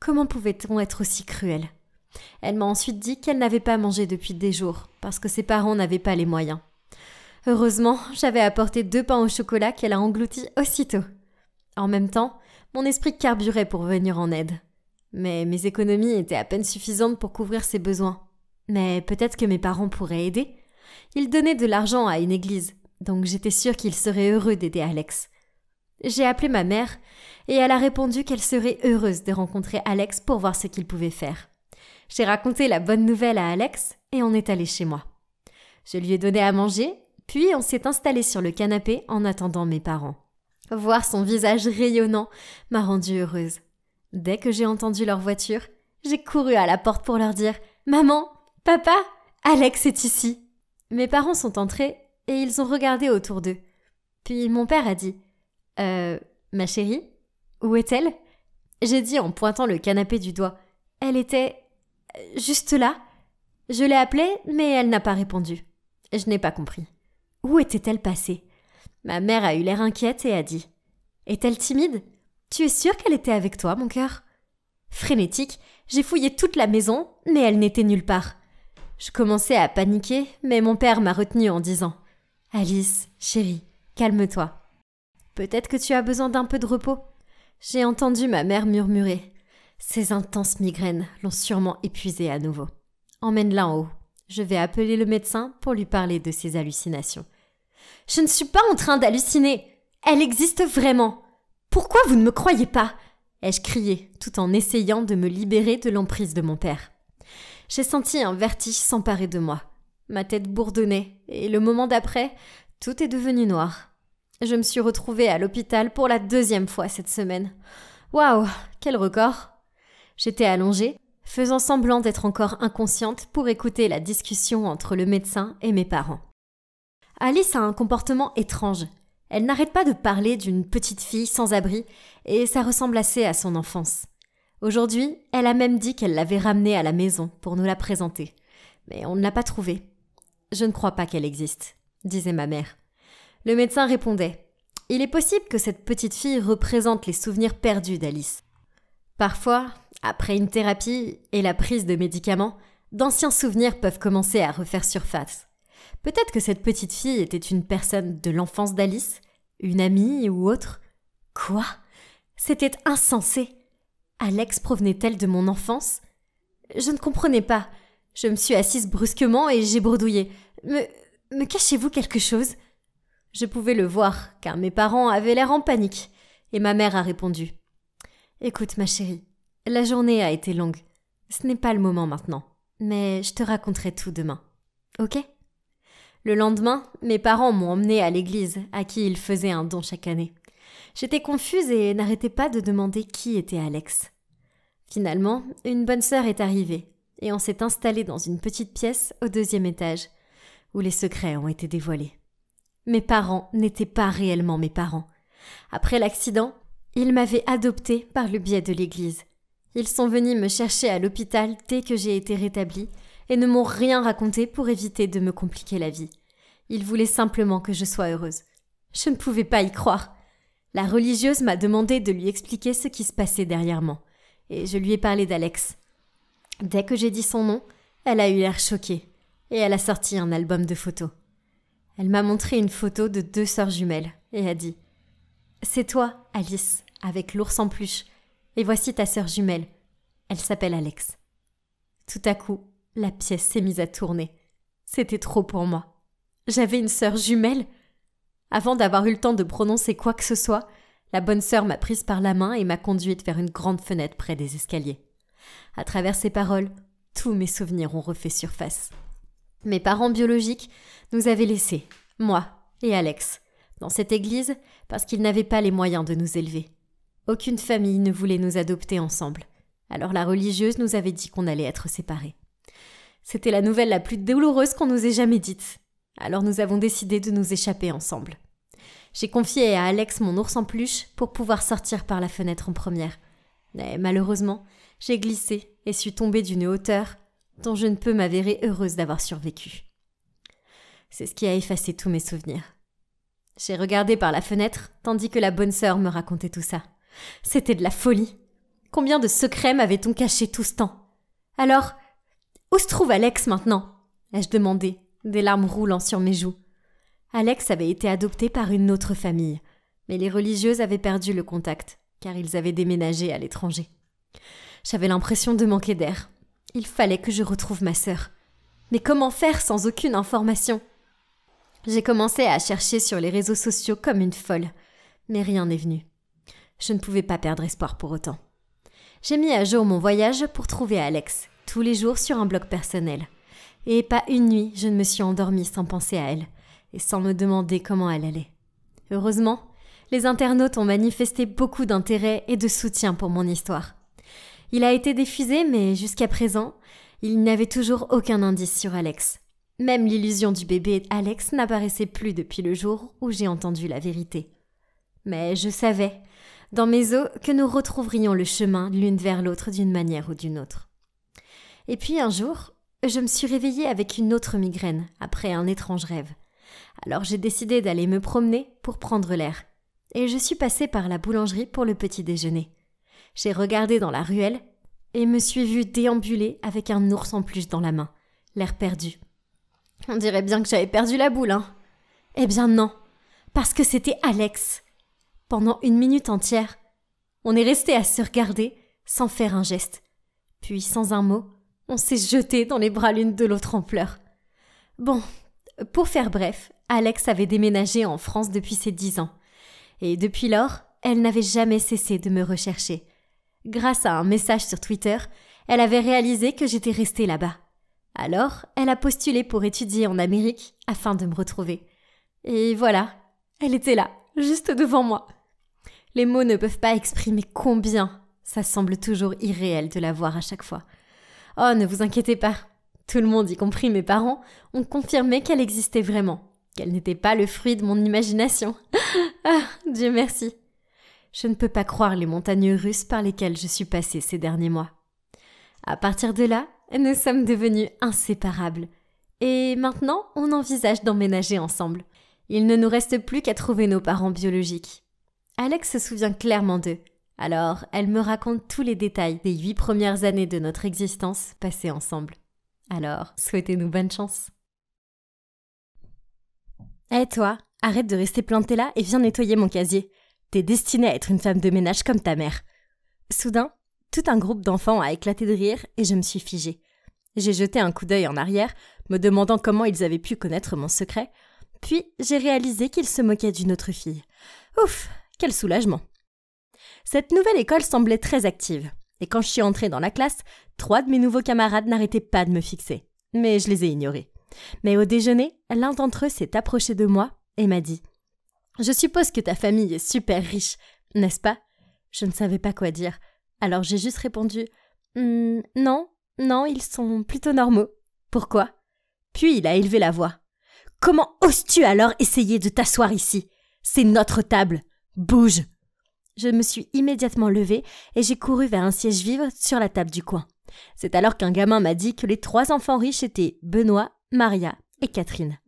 Comment pouvait-on être aussi cruel ? Elle m'a ensuite dit qu'elle n'avait pas mangé depuis des jours parce que ses parents n'avaient pas les moyens. Heureusement, j'avais apporté 2 pains au chocolat qu'elle a engloutis aussitôt. En même temps, mon esprit carburait pour venir en aide. Mais mes économies étaient à peine suffisantes pour couvrir ses besoins. Mais peut-être que mes parents pourraient aider. Ils donnaient de l'argent à une église, donc j'étais sûre qu'ils seraient heureux d'aider Alex. J'ai appelé ma mère et elle a répondu qu'elle serait heureuse de rencontrer Alex pour voir ce qu'il pouvait faire. J'ai raconté la bonne nouvelle à Alex et on est allé chez moi. Je lui ai donné à manger, puis on s'est installé sur le canapé en attendant mes parents. Voir son visage rayonnant m'a rendue heureuse. Dès que j'ai entendu leur voiture, j'ai couru à la porte pour leur dire « Maman, papa, Alex est ici !» Mes parents sont entrés et ils ont regardé autour d'eux. Puis mon père a dit « ma chérie, où est-elle ?» J'ai dit en pointant le canapé du doigt « Elle était juste là !» Je l'ai appelée, mais elle n'a pas répondu. Je n'ai pas compris. Où était-elle passée ? Ma mère a eu l'air inquiète et a dit « Est-elle timide ? Tu es sûre qu'elle était avec toi, mon cœur ?» Frénétique, j'ai fouillé toute la maison, mais elle n'était nulle part. Je commençais à paniquer, mais mon père m'a retenue en disant « Alice, chérie, calme-toi. Peut-être que tu as besoin d'un peu de repos. » J'ai entendu ma mère murmurer. Ces intenses migraines l'ont sûrement épuisée à nouveau. Emmène-la en haut. Je vais appeler le médecin pour lui parler de ses hallucinations. « Je ne suis pas en train d'halluciner. Elle existe vraiment. Pourquoi vous ne me croyez pas ?» ai-je crié, tout en essayant de me libérer de l'emprise de mon père. J'ai senti un vertige s'emparer de moi. Ma tête bourdonnait et le moment d'après, tout est devenu noir. Je me suis retrouvée à l'hôpital pour la 2e fois cette semaine. Waouh, quel record! J'étais allongée, faisant semblant d'être encore inconsciente pour écouter la discussion entre le médecin et mes parents. Alice a un comportement étrange. Elle n'arrête pas de parler d'une petite fille sans abri et ça ressemble assez à son enfance. Aujourd'hui, elle a même dit qu'elle l'avait ramenée à la maison pour nous la présenter. Mais on ne l'a pas trouvée. « Je ne crois pas qu'elle existe », disait ma mère. Le médecin répondait « Il est possible que cette petite fille représente les souvenirs perdus d'Alice. Parfois, après une thérapie et la prise de médicaments, d'anciens souvenirs peuvent commencer à refaire surface. Peut-être que cette petite fille était une personne de l'enfance d'Alice, une amie ou autre. Quoi ? C'était insensé. Alex provenait-elle de mon enfance ? Je ne comprenais pas. Je me suis assise brusquement et j'ai bredouillé. Me cachez-vous quelque chose ? Je pouvais le voir, car mes parents avaient l'air en panique. Et ma mère a répondu. Écoute, ma chérie, la journée a été longue. Ce n'est pas le moment maintenant, mais je te raconterai tout demain. Ok ? Le lendemain, mes parents m'ont emmenée à l'église, à qui ils faisaient un don chaque année. J'étais confuse et n'arrêtais pas de demander qui était Alex. Finalement, une bonne sœur est arrivée, et on s'est installé dans une petite pièce au 2e étage, où les secrets ont été dévoilés. Mes parents n'étaient pas réellement mes parents. Après l'accident, ils m'avaient adoptée par le biais de l'église. Ils sont venus me chercher à l'hôpital dès que j'ai été rétablie, et ne m'ont rien raconté pour éviter de me compliquer la vie. Ils voulaient simplement que je sois heureuse. Je ne pouvais pas y croire. La religieuse m'a demandé de lui expliquer ce qui se passait derrière moi, et je lui ai parlé d'Alex. Dès que j'ai dit son nom, elle a eu l'air choquée, et elle a sorti un album de photos. Elle m'a montré une photo de 2 sœurs jumelles, et a dit « C'est toi, Alice, avec l'ours en peluche, et voici ta sœur jumelle. Elle s'appelle Alex. » Tout à coup, la pièce s'est mise à tourner. C'était trop pour moi. J'avais une sœur jumelle. Avant d'avoir eu le temps de prononcer quoi que ce soit, la bonne sœur m'a prise par la main et m'a conduite vers une grande fenêtre près des escaliers. À travers ces paroles, tous mes souvenirs ont refait surface. Mes parents biologiques nous avaient laissés, moi et Alex, dans cette église parce qu'ils n'avaient pas les moyens de nous élever. Aucune famille ne voulait nous adopter ensemble. Alors la religieuse nous avait dit qu'on allait être séparés. C'était la nouvelle la plus douloureuse qu'on nous ait jamais dite. Alors nous avons décidé de nous échapper ensemble. J'ai confié à Alex mon ours en peluche pour pouvoir sortir par la fenêtre en première. Mais malheureusement, j'ai glissé et suis tombée d'une hauteur dont je ne peux m'avérer heureuse d'avoir survécu. C'est ce qui a effacé tous mes souvenirs. J'ai regardé par la fenêtre tandis que la bonne sœur me racontait tout ça. C'était de la folie. Combien de secrets m'avait-on caché tout ce temps? Alors, où se trouve Alex maintenant? Ai-je demandé, des larmes roulant sur mes joues. Alex avait été adopté par une autre famille, mais les religieuses avaient perdu le contact, car ils avaient déménagé à l'étranger. J'avais l'impression de manquer d'air. Il fallait que je retrouve ma sœur. Mais comment faire sans aucune information? J'ai commencé à chercher sur les réseaux sociaux comme une folle, mais rien n'est venu. Je ne pouvais pas perdre espoir pour autant. J'ai mis à jour mon voyage pour trouver Alex, tous les jours sur un blog personnel. Et pas une nuit, je ne me suis endormie sans penser à elle, et sans me demander comment elle allait. Heureusement, les internautes ont manifesté beaucoup d'intérêt et de soutien pour mon histoire. Il a été diffusé, mais jusqu'à présent, il n'y avait toujours aucun indice sur Alex. Même l'illusion du bébé Alex n'apparaissait plus depuis le jour où j'ai entendu la vérité. Mais je savais, dans mes os, que nous retrouverions le chemin l'une vers l'autre d'une manière ou d'une autre. Et puis un jour, je me suis réveillée avec une autre migraine, après un étrange rêve. Alors j'ai décidé d'aller me promener pour prendre l'air. Et je suis passée par la boulangerie pour le petit déjeuner. J'ai regardé dans la ruelle et me suis vue déambuler avec un ours en peluche dans la main, l'air perdu. On dirait bien que j'avais perdu la boule, hein. Eh bien non, parce que c'était Alex. Pendant 1 minute entière, on est resté à se regarder sans faire un geste. Puis, sans un mot, on s'est jeté dans les bras l'une de l'autre en pleurs. Bon, pour faire bref, Alex avait déménagé en France depuis ses 10 ans. Et depuis lors, elle n'avait jamais cessé de me rechercher. Grâce à un message sur Twitter, elle avait réalisé que j'étais restée là-bas. Alors, elle a postulé pour étudier en Amérique afin de me retrouver. Et voilà, elle était là, juste devant moi. Les mots ne peuvent pas exprimer combien ça semble toujours irréel de la voir à chaque fois. Oh, ne vous inquiétez pas. Tout le monde, y compris mes parents, ont confirmé qu'elle existait vraiment, qu'elle n'était pas le fruit de mon imagination. Ah, Dieu merci. Je ne peux pas croire les montagnes russes par lesquelles je suis passée ces derniers mois. À partir de là, nous sommes devenus inséparables. Et maintenant, on envisage d'emménager ensemble. Il ne nous reste plus qu'à trouver nos parents biologiques. Alex se souvient clairement d'eux. Alors, elle me raconte tous les détails des 8 premières années de notre existence passées ensemble. Alors, souhaitez-nous bonne chance. Eh toi, arrête de rester plantée là et viens nettoyer mon casier. T'es destinée à être une femme de ménage comme ta mère. Soudain, tout un groupe d'enfants a éclaté de rire et je me suis figée. J'ai jeté un coup d'œil en arrière, me demandant comment ils avaient pu connaître mon secret, puis j'ai réalisé qu'ils se moquaient d'une autre fille. Ouf, quel soulagement. Cette nouvelle école semblait très active, et quand je suis entrée dans la classe, 3 de mes nouveaux camarades n'arrêtaient pas de me fixer, mais je les ai ignorés. Mais au déjeuner, l'un d'entre eux s'est approché de moi et m'a dit « Je suppose que ta famille est super riche, n'est-ce pas ?» Je ne savais pas quoi dire, alors j'ai juste répondu « Non, ils sont plutôt normaux. Pourquoi ?» Puis il a élevé la voix. « Comment oses-tu alors essayer de t'asseoir ici ? C'est notre table. Bouge !» Je me suis immédiatement levée et j'ai couru vers un siège vide sur la table du coin. C'est alors qu'un gamin m'a dit que les 3 enfants riches étaient Benoît, Maria et Catherine.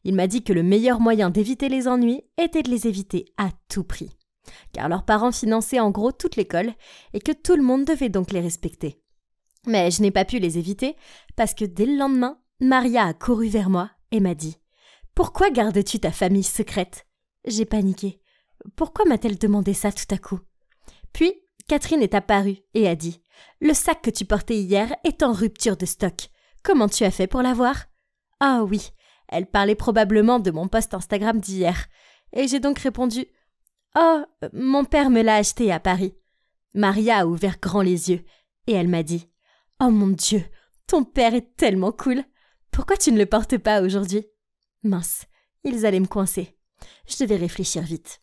Il m'a dit que le meilleur moyen d'éviter les ennuis était de les éviter à tout prix, car leurs parents finançaient en gros toute l'école et que tout le monde devait donc les respecter. Mais je n'ai pas pu les éviter parce que dès le lendemain, Maria a couru vers moi et m'a dit « Pourquoi gardes-tu ta famille secrète ?» J'ai paniqué. Pourquoi m'a-t-elle demandé ça tout à coup? Puis, Catherine est apparue et a dit « Le sac que tu portais hier est en rupture de stock. comment tu as fait pour la voir ? Ah oui, elle parlait probablement de mon post Instagram d'hier. Et j'ai donc répondu « Oh, mon père me l'a acheté à Paris. » Maria a ouvert grand les yeux et elle m'a dit « Oh mon Dieu, ton père est tellement cool. Pourquoi tu ne le portes pas aujourd'hui ?» Mince, ils allaient me coincer. Je devais réfléchir vite.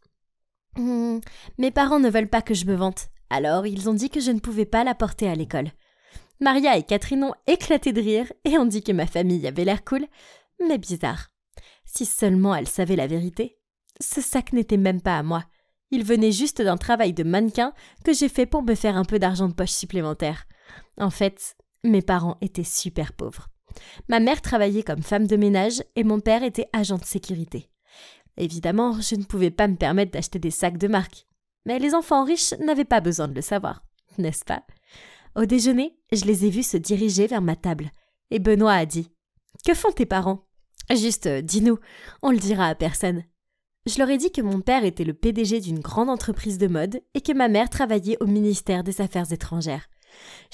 Mes parents ne veulent pas que je me vante, alors ils ont dit que je ne pouvais pas la porter à l'école. Maria et Catherine ont éclaté de rire et ont dit que ma famille avait l'air cool, mais bizarre. Si seulement elles savaient la vérité. Ce sac n'était même pas à moi. Il venait juste d'un travail de mannequin que j'ai fait pour me faire un peu d'argent de poche supplémentaire. En fait, mes parents étaient super pauvres. Ma mère travaillait comme femme de ménage et mon père était agent de sécurité. Évidemment, je ne pouvais pas me permettre d'acheter des sacs de marque. Mais les enfants riches n'avaient pas besoin de le savoir, n'est-ce pas ? Au déjeuner, je les ai vus se diriger vers ma table. Et Benoît a dit « Que font tes parents ?»« Juste, dis-nous, on le dira à personne. » Je leur ai dit que mon père était le PDG d'une grande entreprise de mode et que ma mère travaillait au ministère des Affaires étrangères.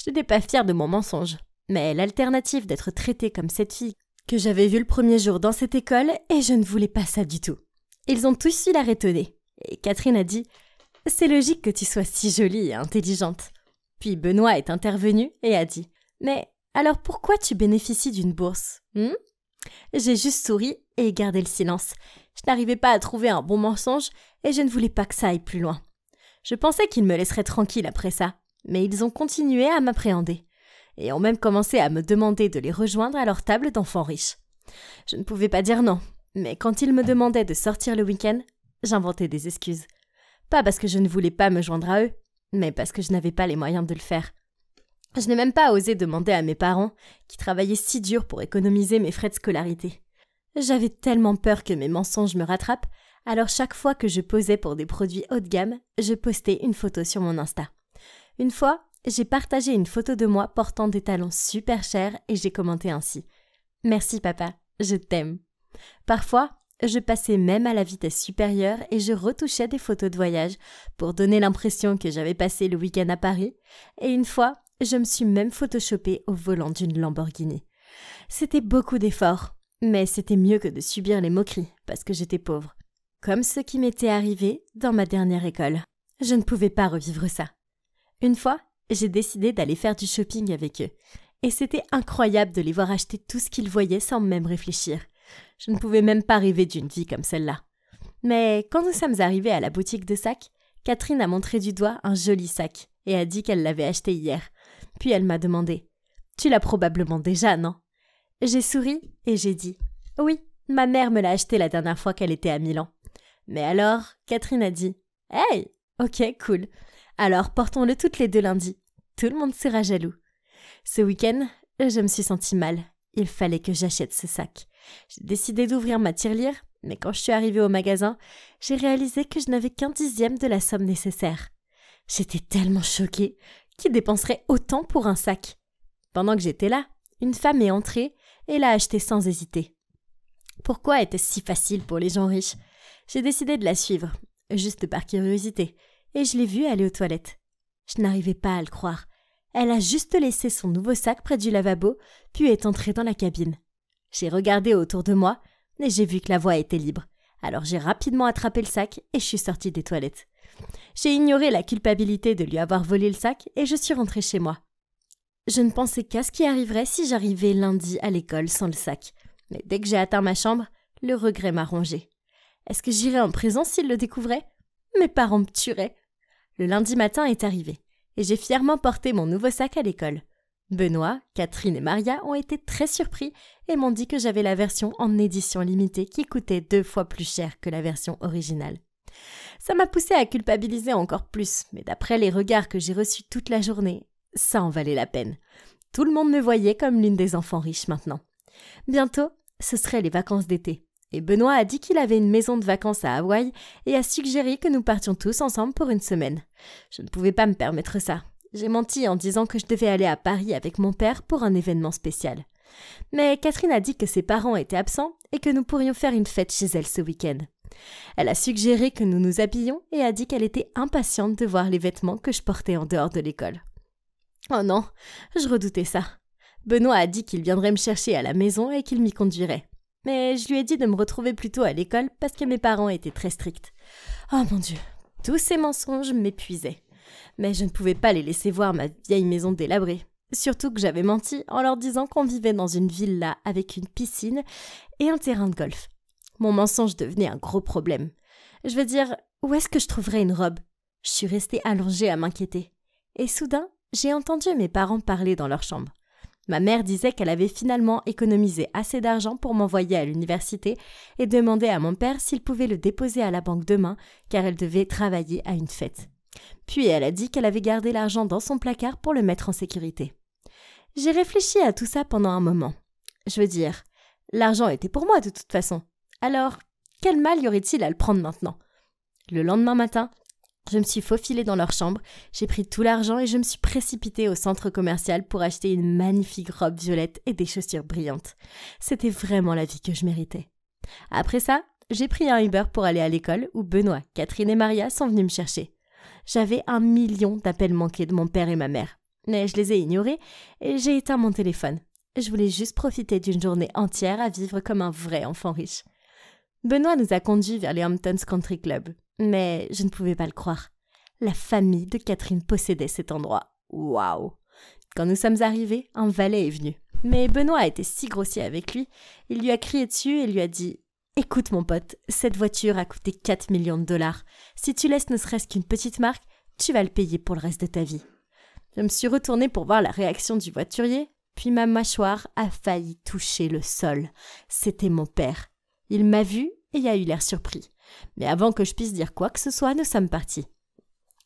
Je n'étais pas fière de mon mensonge, mais l'alternative d'être traitée comme cette fille que j'avais vue le premier jour dans cette école, et je ne voulais pas ça du tout. Ils ont tous su l'arrêter. Et Catherine a dit « C'est logique que tu sois si jolie et intelligente. » Puis Benoît est intervenu et a dit « Mais alors pourquoi tu bénéficies d'une bourse J'ai juste souri et gardé le silence. Je n'arrivais pas à trouver un bon mensonge et je ne voulais pas que ça aille plus loin. Je pensais qu'ils me laisseraient tranquille après ça, mais ils ont continué à m'appréhender et ont même commencé à me demander de les rejoindre à leur table d'enfants riches. Je ne pouvais pas dire non, mais quand ils me demandaient de sortir le week-end, j'inventais des excuses. Pas parce que je ne voulais pas me joindre à eux, mais parce que je n'avais pas les moyens de le faire. Je n'ai même pas osé demander à mes parents, qui travaillaient si dur pour économiser mes frais de scolarité. J'avais tellement peur que mes mensonges me rattrapent, alors chaque fois que je posais pour des produits haut de gamme, je postais une photo sur mon Insta. Une fois, j'ai partagé une photo de moi portant des talons super chers et j'ai commenté ainsi « Merci papa, je t'aime ». Parfois, je passais même à la vitesse supérieure et je retouchais des photos de voyage pour donner l'impression que j'avais passé le week-end à Paris. Et une fois, je me suis même photoshopée au volant d'une Lamborghini. C'était beaucoup d'efforts, mais c'était mieux que de subir les moqueries parce que j'étais pauvre. Comme ce qui m'était arrivé dans ma dernière école. Je ne pouvais pas revivre ça. Une fois, j'ai décidé d'aller faire du shopping avec eux. Et c'était incroyable de les voir acheter tout ce qu'ils voyaient sans même réfléchir. Je ne pouvais même pas rêver d'une vie comme celle-là. Mais quand nous sommes arrivés à la boutique de sacs, Catherine a montré du doigt un joli sac et a dit qu'elle l'avait acheté hier. Puis elle m'a demandé « Tu l'as probablement déjà, non ?» J'ai souri et j'ai dit « Oui, ma mère me l'a acheté la dernière fois qu'elle était à Milan. » Mais alors, Catherine a dit « Hey, ok, cool. Alors portons-le toutes les deux lundi. Tout le monde sera jaloux. » Ce week-end, je me suis sentie mal. Il fallait que j'achète ce sac. J'ai décidé d'ouvrir ma tirelire, mais quand je suis arrivée au magasin, j'ai réalisé que je n'avais qu'un dixième de la somme nécessaire. J'étais tellement choquée. Qui dépenserait autant pour un sac ? Pendant que j'étais là, une femme est entrée et l'a acheté sans hésiter. Pourquoi était-ce si facile pour les gens riches ? J'ai décidé de la suivre, juste par curiosité, et je l'ai vue aller aux toilettes. Je n'arrivais pas à le croire. Elle a juste laissé son nouveau sac près du lavabo, puis est entrée dans la cabine. J'ai regardé autour de moi et j'ai vu que la voie était libre. Alors j'ai rapidement attrapé le sac et je suis sortie des toilettes. J'ai ignoré la culpabilité de lui avoir volé le sac et je suis rentrée chez moi. Je ne pensais qu'à ce qui arriverait si j'arrivais lundi à l'école sans le sac. Mais dès que j'ai atteint ma chambre, le regret m'a rongée. Est-ce que j'irais en prison s'ils le découvraient ? Mes parents me tueraient. Le lundi matin est arrivé et j'ai fièrement porté mon nouveau sac à l'école. Benoît, Catherine et Maria ont été très surpris et m'ont dit que j'avais la version en édition limitée qui coûtait 2 fois plus cher que la version originale. Ça m'a poussée à culpabiliser encore plus, mais d'après les regards que j'ai reçus toute la journée, ça en valait la peine. Tout le monde me voyait comme l'une des enfants riches maintenant. Bientôt, ce seraient les vacances d'été. Et Benoît a dit qu'il avait une maison de vacances à Hawaï et a suggéré que nous partions tous ensemble pour une semaine. Je ne pouvais pas me permettre ça. J'ai menti en disant que je devais aller à Paris avec mon père pour un événement spécial. Mais Catherine a dit que ses parents étaient absents et que nous pourrions faire une fête chez elle ce week-end. Elle a suggéré que nous nous habillions et a dit qu'elle était impatiente de voir les vêtements que je portais en dehors de l'école. Oh non, je redoutais ça. Benoît a dit qu'il viendrait me chercher à la maison et qu'il m'y conduirait. Mais je lui ai dit de me retrouver plutôt à l'école parce que mes parents étaient très stricts. Oh mon Dieu, tous ces mensonges m'épuisaient. Mais je ne pouvais pas les laisser voir ma vieille maison délabrée. Surtout que j'avais menti en leur disant qu'on vivait dans une villa avec une piscine et un terrain de golf. Mon mensonge devenait un gros problème. Je veux dire, où est-ce que je trouverais une robe? Je suis restée allongée à m'inquiéter. Et soudain, j'ai entendu mes parents parler dans leur chambre. Ma mère disait qu'elle avait finalement économisé assez d'argent pour m'envoyer à l'université et demandait à mon père s'il pouvait le déposer à la banque demain car elle devait travailler à une fête. Puis elle a dit qu'elle avait gardé l'argent dans son placard pour le mettre en sécurité. J'ai réfléchi à tout ça pendant un moment. Je veux dire, l'argent était pour moi de toute façon. Alors, quel mal y aurait-il à le prendre maintenant? Le lendemain matin, je me suis faufilée dans leur chambre, j'ai pris tout l'argent et je me suis précipitée au centre commercial pour acheter une magnifique robe violette et des chaussures brillantes. C'était vraiment la vie que je méritais. Après ça, j'ai pris un Uber pour aller à l'école où Benoît, Catherine et Maria sont venus me chercher. J'avais 1 million d'appels manqués de mon père et ma mère, mais je les ai ignorés et j'ai éteint mon téléphone. Je voulais juste profiter d'une journée entière à vivre comme un vrai enfant riche. Benoît nous a conduits vers les Hamptons Country Club. Mais je ne pouvais pas le croire. La famille de Catherine possédait cet endroit. Waouh! Quand nous sommes arrivés, un valet est venu. Mais Benoît a été si grossier avec lui, il lui a crié dessus et lui a dit « Écoute mon pote, cette voiture a coûté 4 millions de dollars. Si tu laisses ne serait-ce qu'une petite marque, tu vas le payer pour le reste de ta vie. » Je me suis retournée pour voir la réaction du voiturier, puis ma mâchoire a failli toucher le sol. C'était mon père. Il m'a vue et a eu l'air surpris. Mais avant que je puisse dire quoi que ce soit, nous sommes partis.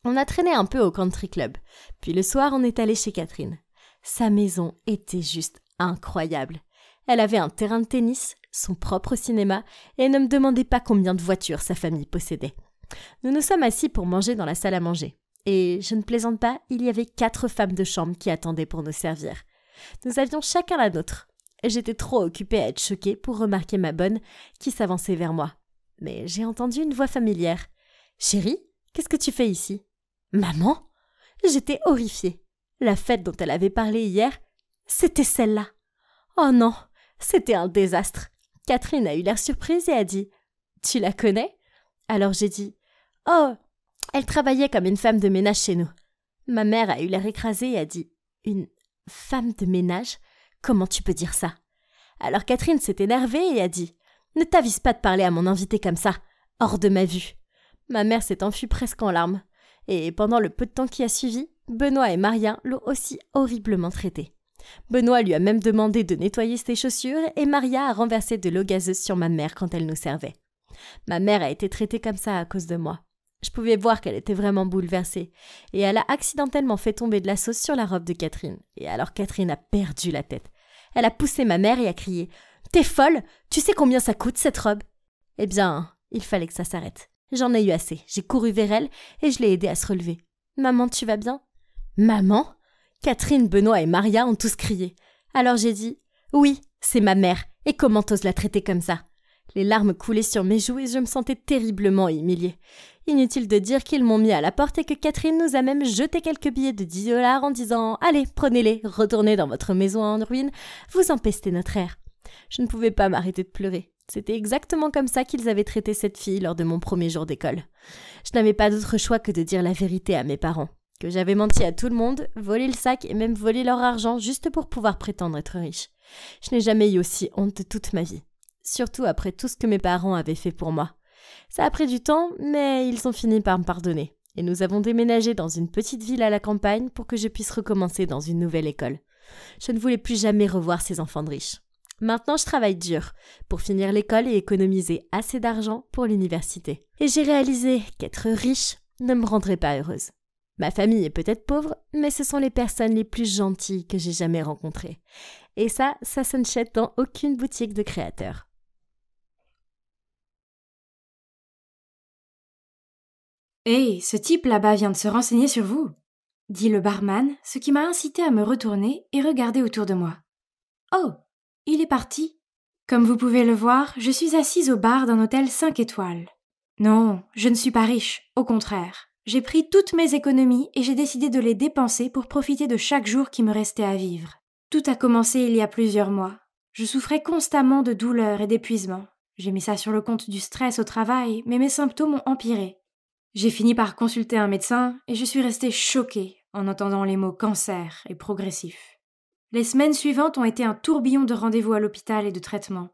On a traîné un peu au country club, puis le soir on est allé chez Catherine. Sa maison était juste incroyable. Elle avait un terrain de tennis, son propre cinéma, et ne me demandez pas combien de voitures sa famille possédait. Nous nous sommes assis pour manger dans la salle à manger. Et je ne plaisante pas, il y avait 4 femmes de chambre qui attendaient pour nous servir. Nous avions chacun la nôtre. J'étais trop occupée à être choquée pour remarquer ma bonne qui s'avançait vers moi. Mais j'ai entendu une voix familière. « Chérie, qu'est-ce que tu fais ici ?»« Maman ?» J'étais horrifiée. La fête dont elle avait parlé hier, c'était celle-là. Oh non, c'était un désastre. Catherine a eu l'air surprise et a dit « Tu la connais ?» Alors j'ai dit « Oh, elle travaillait comme une femme de ménage chez nous. » Ma mère a eu l'air écrasée et a dit « Une femme de ménage ? Comment tu peux dire ça ?» Alors Catherine s'est énervée et a dit « Ne t'avise pas de parler à mon invité comme ça, hors de ma vue. » Ma mère s'est enfuie presque en larmes. Et pendant le peu de temps qui a suivi, Benoît et Maria l'ont aussi horriblement traitée. Benoît lui a même demandé de nettoyer ses chaussures et Maria a renversé de l'eau gazeuse sur ma mère quand elle nous servait. Ma mère a été traitée comme ça à cause de moi. Je pouvais voir qu'elle était vraiment bouleversée et elle a accidentellement fait tomber de la sauce sur la robe de Catherine. Et alors Catherine a perdu la tête. Elle a poussé ma mère et a crié « T'es folle? Tu sais combien ça coûte cette robe ?» Eh bien, il fallait que ça s'arrête. J'en ai eu assez. J'ai couru vers elle et je l'ai aidée à se relever. « Maman, tu vas bien ?»« Maman ?» Catherine, Benoît et Maria ont tous crié. Alors j'ai dit « Oui, c'est ma mère. Et comment t'oses la traiter comme ça ?» Les larmes coulaient sur mes joues et je me sentais terriblement humiliée. Inutile de dire qu'ils m'ont mis à la porte et que Catherine nous a même jeté quelques billets de 10 $ en disant « Allez, prenez-les, retournez dans votre maison en ruine, vous empestez notre air. » Je ne pouvais pas m'arrêter de pleurer. C'était exactement comme ça qu'ils avaient traité cette fille lors de mon premier jour d'école. Je n'avais pas d'autre choix que de dire la vérité à mes parents. Que j'avais menti à tout le monde, volé le sac et même volé leur argent juste pour pouvoir prétendre être riche. Je n'ai jamais eu aussi honte de toute ma vie. Surtout après tout ce que mes parents avaient fait pour moi. Ça a pris du temps, mais ils ont fini par me pardonner. Et nous avons déménagé dans une petite ville à la campagne pour que je puisse recommencer dans une nouvelle école. Je ne voulais plus jamais revoir ces enfants de riches. Maintenant, je travaille dur pour finir l'école et économiser assez d'argent pour l'université. Et j'ai réalisé qu'être riche ne me rendrait pas heureuse. Ma famille est peut-être pauvre, mais ce sont les personnes les plus gentilles que j'ai jamais rencontrées. Et ça se ne jette dans aucune boutique de créateurs. Hey, ce type là-bas vient de se renseigner sur vous, dit le barman, ce qui m'a incité à me retourner et regarder autour de moi. Oh, il est parti. Comme vous pouvez le voir, je suis assise au bar d'un hôtel 5 étoiles. Non, je ne suis pas riche, au contraire. J'ai pris toutes mes économies et j'ai décidé de les dépenser pour profiter de chaque jour qui me restait à vivre. Tout a commencé il y a plusieurs mois. Je souffrais constamment de douleurs et d'épuisement. J'ai mis ça sur le compte du stress au travail, mais mes symptômes ont empiré. J'ai fini par consulter un médecin et je suis restée choquée en entendant les mots cancer et progressif. Les semaines suivantes ont été un tourbillon de rendez-vous à l'hôpital et de traitements.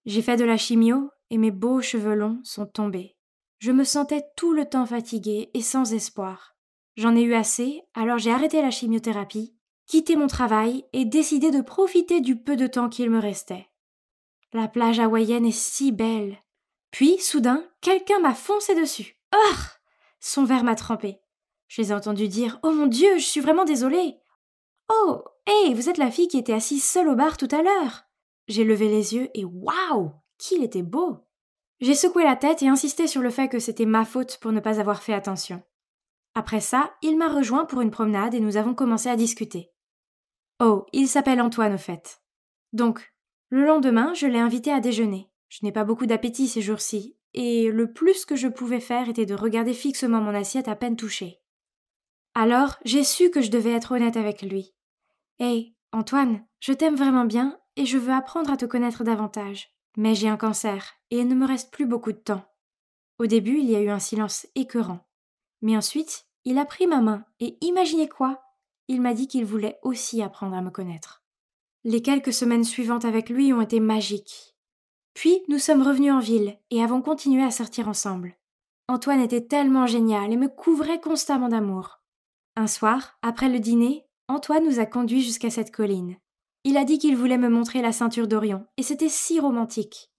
J'ai fait de la chimio et mes beaux cheveux longs sont tombés. Je me sentais tout le temps fatiguée et sans espoir. J'en ai eu assez, alors j'ai arrêté la chimiothérapie, quitté mon travail et décidé de profiter du peu de temps qu'il me restait. La plage hawaïenne est si belle. Puis, soudain, quelqu'un m'a foncé dessus. Ah! Son verre m'a trempé. Je les ai entendus dire « Oh mon Dieu, je suis vraiment désolée !»« Oh, hé, vous êtes la fille qui était assise seule au bar tout à l'heure !» J'ai levé les yeux et waouh, qu'il était beau! J'ai secoué la tête et insisté sur le fait que c'était ma faute pour ne pas avoir fait attention. Après ça, il m'a rejoint pour une promenade et nous avons commencé à discuter. Oh, il s'appelle Antoine au fait. Donc, le lendemain, je l'ai invité à déjeuner. Je n'ai pas beaucoup d'appétit ces jours-ci, et le plus que je pouvais faire était de regarder fixement mon assiette à peine touchée. Alors, j'ai su que je devais être honnête avec lui. « Hey, Antoine, je t'aime vraiment bien et je veux apprendre à te connaître davantage. Mais j'ai un cancer et il ne me reste plus beaucoup de temps. » Au début, il y a eu un silence écœurant. Mais ensuite, il a pris ma main et imaginez quoi? Il m'a dit qu'il voulait aussi apprendre à me connaître. Les quelques semaines suivantes avec lui ont été magiques. Puis, nous sommes revenus en ville et avons continué à sortir ensemble. Antoine était tellement génial et me couvrait constamment d'amour. Un soir, après le dîner, Antoine nous a conduits jusqu'à cette colline. Il a dit qu'il voulait me montrer la ceinture d'Orion, et c'était si romantique.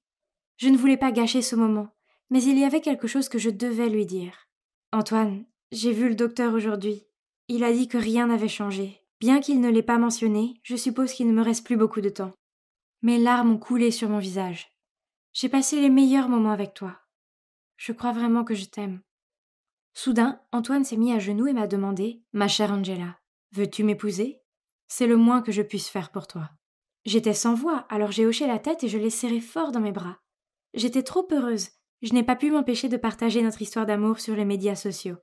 Je ne voulais pas gâcher ce moment, mais il y avait quelque chose que je devais lui dire. « Antoine, j'ai vu le docteur aujourd'hui. Il a dit que rien n'avait changé. Bien qu'il ne l'ait pas mentionné, je suppose qu'il ne me reste plus beaucoup de temps. » Mes larmes ont coulé sur mon visage. J'ai passé les meilleurs moments avec toi. Je crois vraiment que je t'aime. Soudain, Antoine s'est mis à genoux et m'a demandé « Ma chère Angela, veux-tu m'épouser ? C'est le moins que je puisse faire pour toi. » J'étais sans voix, alors j'ai hoché la tête et je l'ai serré fort dans mes bras. J'étais trop heureuse. Je n'ai pas pu m'empêcher de partager notre histoire d'amour sur les médias sociaux.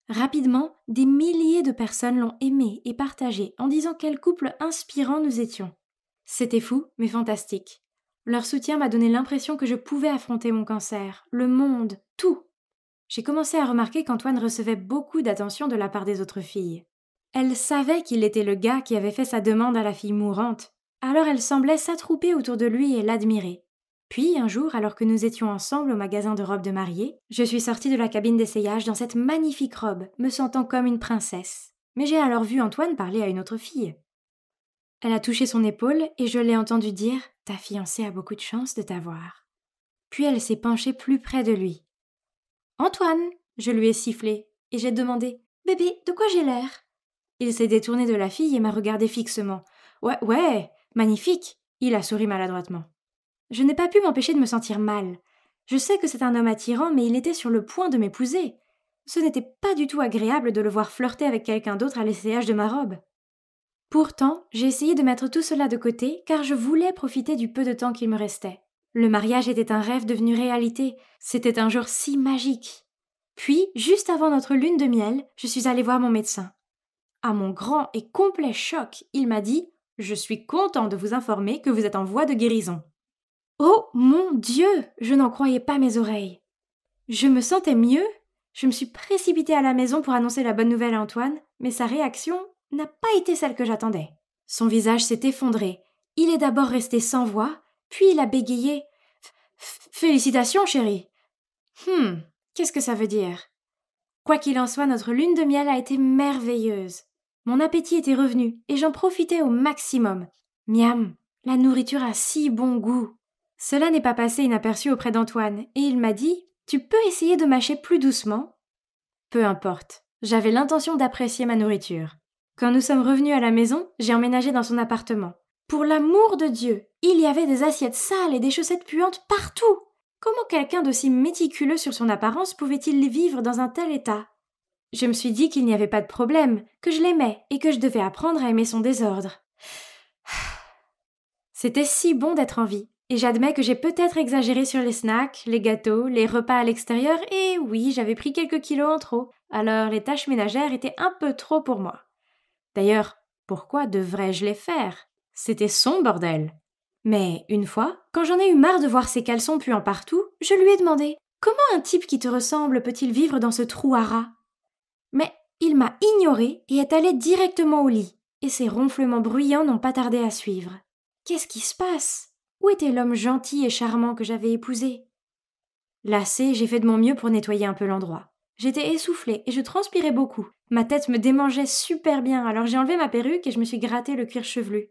Rapidement, des milliers de personnes l'ont aimé et partagé en disant quel couple inspirant nous étions. C'était fou, mais fantastique. Leur soutien m'a donné l'impression que je pouvais affronter mon cancer, le monde, tout. J'ai commencé à remarquer qu'Antoine recevait beaucoup d'attention de la part des autres filles. Elle savait qu'il était le gars qui avait fait sa demande à la fille mourante, alors elle semblait s'attrouper autour de lui et l'admirer. Puis, un jour, alors que nous étions ensemble au magasin de robes de mariée, je suis sortie de la cabine d'essayage dans cette magnifique robe, me sentant comme une princesse. Mais j'ai alors vu Antoine parler à une autre fille. Elle a touché son épaule et je l'ai entendu dire « Ta fiancée a beaucoup de chance de t'avoir. » Puis elle s'est penchée plus près de lui. « Antoine !» je lui ai sifflé et j'ai demandé « Bébé, de quoi j'ai l'air ?» Il s'est détourné de la fille et m'a regardé fixement. « Ouais, magnifique !» Il a souri maladroitement. Je n'ai pas pu m'empêcher de me sentir mal. Je sais que c'est un homme attirant, mais il était sur le point de m'épouser. Ce n'était pas du tout agréable de le voir flirter avec quelqu'un d'autre à l'essayage de ma robe. Pourtant, j'ai essayé de mettre tout cela de côté, car je voulais profiter du peu de temps qu'il me restait. Le mariage était un rêve devenu réalité. C'était un jour si magique. Puis, juste avant notre lune de miel, je suis allée voir mon médecin. À mon grand et complet choc, il m'a dit « Je suis content de vous informer que vous êtes en voie de guérison. » Oh mon Dieu! Je n'en croyais pas mes oreilles. Je me sentais mieux. Je me suis précipitée à la maison pour annoncer la bonne nouvelle à Antoine, mais sa réaction n'a pas été celle que j'attendais. Son visage s'est effondré. Il est d'abord resté sans voix, puis il a bégayé. « Félicitations, chérie !»« Qu'est-ce que ça veut dire ?» Quoi qu'il en soit, notre lune de miel a été merveilleuse. Mon appétit était revenu, et j'en profitais au maximum. Miam, la nourriture a si bon goût. Cela n'est pas passé inaperçu auprès d'Antoine, et il m'a dit « Tu peux essayer de mâcher plus doucement ?» Peu importe, j'avais l'intention d'apprécier ma nourriture. Quand nous sommes revenus à la maison, j'ai emménagé dans son appartement. Pour l'amour de Dieu, il y avait des assiettes sales et des chaussettes puantes partout. Comment quelqu'un d'aussi méticuleux sur son apparence pouvait-il vivre dans un tel état ? Je me suis dit qu'il n'y avait pas de problème, que je l'aimais et que je devais apprendre à aimer son désordre. C'était si bon d'être en vie. Et j'admets que j'ai peut-être exagéré sur les snacks, les gâteaux, les repas à l'extérieur, et oui, j'avais pris quelques kilos en trop, alors les tâches ménagères étaient un peu trop pour moi. D'ailleurs, Pourquoi devrais-je les faire? C'était son bordel. Mais une fois, quand j'en ai eu marre de voir ses caleçons puant partout, je lui ai demandé « Comment un type qui te ressemble peut-il vivre dans ce trou à rats ?» Mais il m'a ignoré et est allé directement au lit, et ses ronflements bruyants n'ont pas tardé à suivre. Qu'est-ce qui se passe? Où était l'homme gentil et charmant que j'avais épousé? Lassée, j'ai fait de mon mieux pour nettoyer un peu l'endroit. J'étais essoufflée et je transpirais beaucoup. Ma tête me démangeait super bien, alors j'ai enlevé ma perruque et je me suis gratté le cuir chevelu.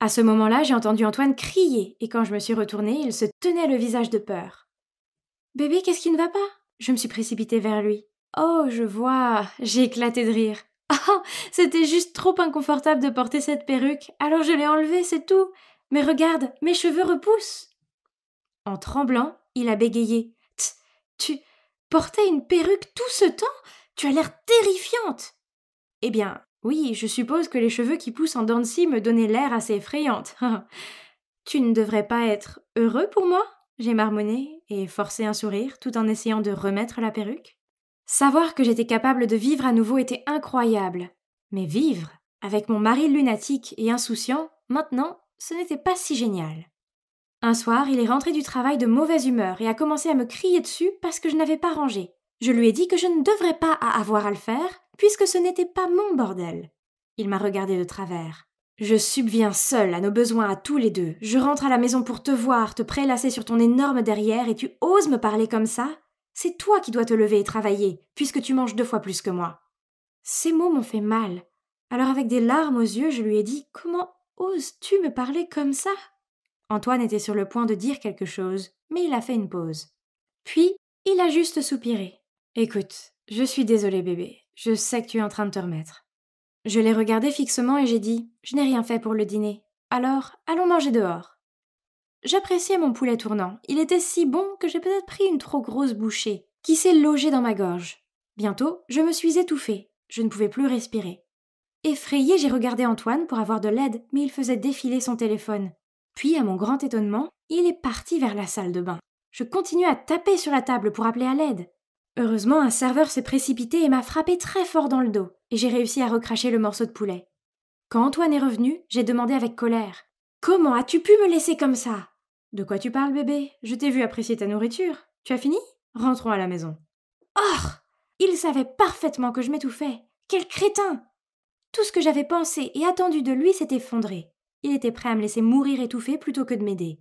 À ce moment-là, j'ai entendu Antoine crier, et quand je me suis retournée, il se tenait le visage de peur. « Bébé, qu'est-ce qui ne va pas ?» Je me suis précipitée vers lui. « Oh, je vois !» J'ai éclaté de rire. « Ah, c'était juste trop inconfortable de porter cette perruque, alors je l'ai enlevée, c'est tout. Mais regarde, mes cheveux repoussent !» En tremblant, il a bégayé. « Tu portais une perruque tout ce temps? Tu as l'air terrifiante !» Eh bien, oui, je suppose que les cheveux qui poussent en dents de scie me donnaient l'air assez effrayante. « Tu ne devrais pas être heureux pour moi ?» J'ai marmonné et forcé un sourire tout en essayant de remettre la perruque. Savoir que j'étais capable de vivre à nouveau était incroyable. Mais vivre, avec mon mari lunatique et insouciant, maintenant, ce n'était pas si génial. Un soir, il est rentré du travail de mauvaise humeur et a commencé à me crier dessus parce que je n'avais pas rangé. Je lui ai dit que je ne devrais pas avoir à le faire, puisque ce n'était pas mon bordel. Il m'a regardé de travers. « Je subviens seule à nos besoins à tous les deux. Je rentre à la maison pour te voir, te prélasser sur ton énorme derrière, et tu oses me parler comme ça? C'est toi qui dois te lever et travailler, puisque tu manges 2 fois plus que moi. » Ces mots m'ont fait mal. Alors avec des larmes aux yeux, je lui ai dit « Comment oses-tu me parler comme ça ?» Antoine était sur le point de dire quelque chose, mais il a fait une pause. Puis, il a juste soupiré. « Écoute, je suis désolée bébé, je sais que tu es en train de te remettre. » Je l'ai regardé fixement et j'ai dit « Je n'ai rien fait pour le dîner. Alors, allons manger dehors. » J'appréciais mon poulet tournant. Il était si bon que j'ai peut-être pris une trop grosse bouchée, qui s'est logée dans ma gorge. Bientôt, je me suis étouffée. Je ne pouvais plus respirer. Effrayée, j'ai regardé Antoine pour avoir de l'aide, mais il faisait défiler son téléphone. Puis, à mon grand étonnement, il est parti vers la salle de bain. Je continuais à taper sur la table pour appeler à l'aide. Heureusement, un serveur s'est précipité et m'a frappé très fort dans le dos, et j'ai réussi à recracher le morceau de poulet. Quand Antoine est revenu, j'ai demandé avec colère « Comment as-tu pu me laisser comme ça ?»« De quoi tu parles, bébé? Je t'ai vu apprécier ta nourriture. Tu as fini? Rentrons à la maison. » Oh! Il savait parfaitement que je m'étouffais. Quel crétin! Tout ce que j'avais pensé et attendu de lui s'est effondré. Il était prêt à me laisser mourir étouffé plutôt que de m'aider.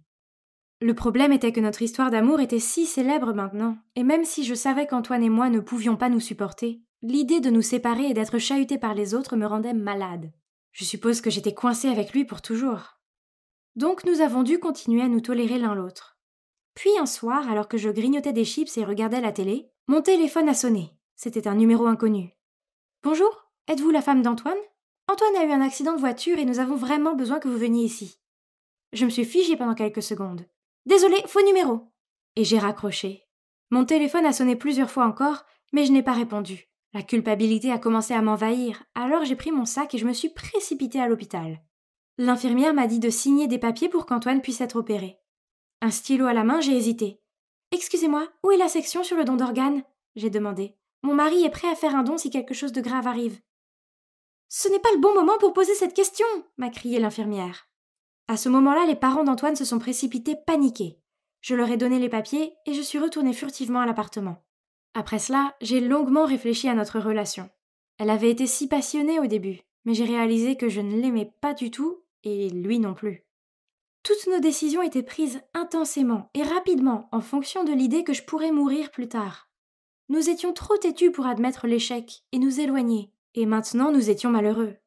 Le problème était que notre histoire d'amour était si célèbre maintenant, et même si je savais qu'Antoine et moi ne pouvions pas nous supporter, l'idée de nous séparer et d'être chahutés par les autres me rendait malade. Je suppose que j'étais coincée avec lui pour toujours. Donc nous avons dû continuer à nous tolérer l'un l'autre. Puis un soir, alors que je grignotais des chips et regardais la télé, mon téléphone a sonné. C'était un numéro inconnu. « Bonjour, êtes-vous la femme d'Antoine ? Antoine a eu un accident de voiture et nous avons vraiment besoin que vous veniez ici. » Je me suis figée pendant quelques secondes. « Désolée, faux numéro !» Et j'ai raccroché. Mon téléphone a sonné plusieurs fois encore, mais je n'ai pas répondu. La culpabilité a commencé à m'envahir, alors j'ai pris mon sac et je me suis précipitée à l'hôpital. L'infirmière m'a dit de signer des papiers pour qu'Antoine puisse être opéré. Un stylo à la main, j'ai hésité. « Excusez-moi, où est la section sur le don d'organes ?» j'ai demandé. « Mon mari est prêt à faire un don si quelque chose de grave arrive. »« Ce n'est pas le bon moment pour poser cette question !» m'a crié l'infirmière. À ce moment-là, les parents d'Antoine se sont précipités paniqués. Je leur ai donné les papiers et je suis retournée furtivement à l'appartement. Après cela, j'ai longuement réfléchi à notre relation. Elle avait été si passionnée au début, mais j'ai réalisé que je ne l'aimais pas du tout et lui non plus. Toutes nos décisions étaient prises intensément et rapidement en fonction de l'idée que je pourrais mourir plus tard. Nous étions trop têtus pour admettre l'échec et nous éloigner, et maintenant nous étions malheureux.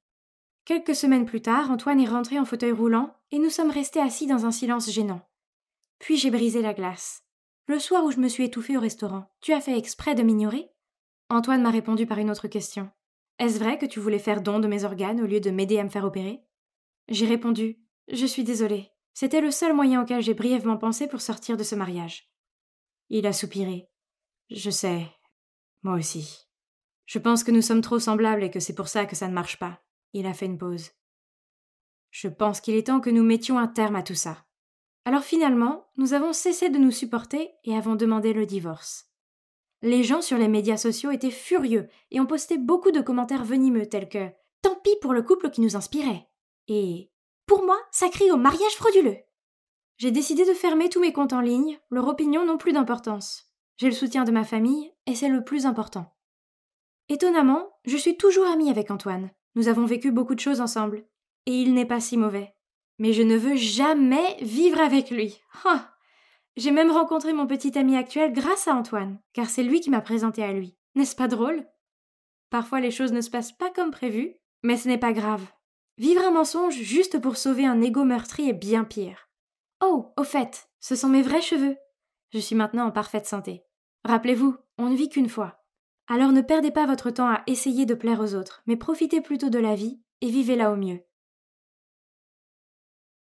Quelques semaines plus tard, Antoine est rentré en fauteuil roulant et nous sommes restés assis dans un silence gênant. Puis j'ai brisé la glace. Le soir où je me suis étouffée au restaurant, tu as fait exprès de m'ignorer ? Antoine m'a répondu par une autre question. Est-ce vrai que tu voulais faire don de mes organes au lieu de m'aider à me faire opérer ? J'ai répondu. Je suis désolée. C'était le seul moyen auquel j'ai brièvement pensé pour sortir de ce mariage. Il a soupiré. Je sais. Moi aussi. Je pense que nous sommes trop semblables et que c'est pour ça que ça ne marche pas. Il a fait une pause. Je pense qu'il est temps que nous mettions un terme à tout ça. Alors finalement, nous avons cessé de nous supporter et avons demandé le divorce. Les gens sur les médias sociaux étaient furieux et ont posté beaucoup de commentaires venimeux tels que Tant pis pour le couple qui nous inspirait. Et pour moi, ça crie au mariage frauduleux. J'ai décidé de fermer tous mes comptes en ligne, leur opinion n'ont plus d'importance. J'ai le soutien de ma famille et c'est le plus important. Étonnamment, je suis toujours amie avec Antoine. Nous avons vécu beaucoup de choses ensemble. Et il n'est pas si mauvais. Mais je ne veux jamais vivre avec lui. Ah, j'ai même rencontré mon petit ami actuel grâce à Antoine, car c'est lui qui m'a présenté à lui. N'est-ce pas drôle? Parfois les choses ne se passent pas comme prévu, mais ce n'est pas grave. Vivre un mensonge juste pour sauver un ego meurtri est bien pire. Oh, au fait, ce sont mes vrais cheveux. Je suis maintenant en parfaite santé. Rappelez-vous, on ne vit qu'une fois. Alors ne perdez pas votre temps à essayer de plaire aux autres, mais profitez plutôt de la vie et vivez-la au mieux.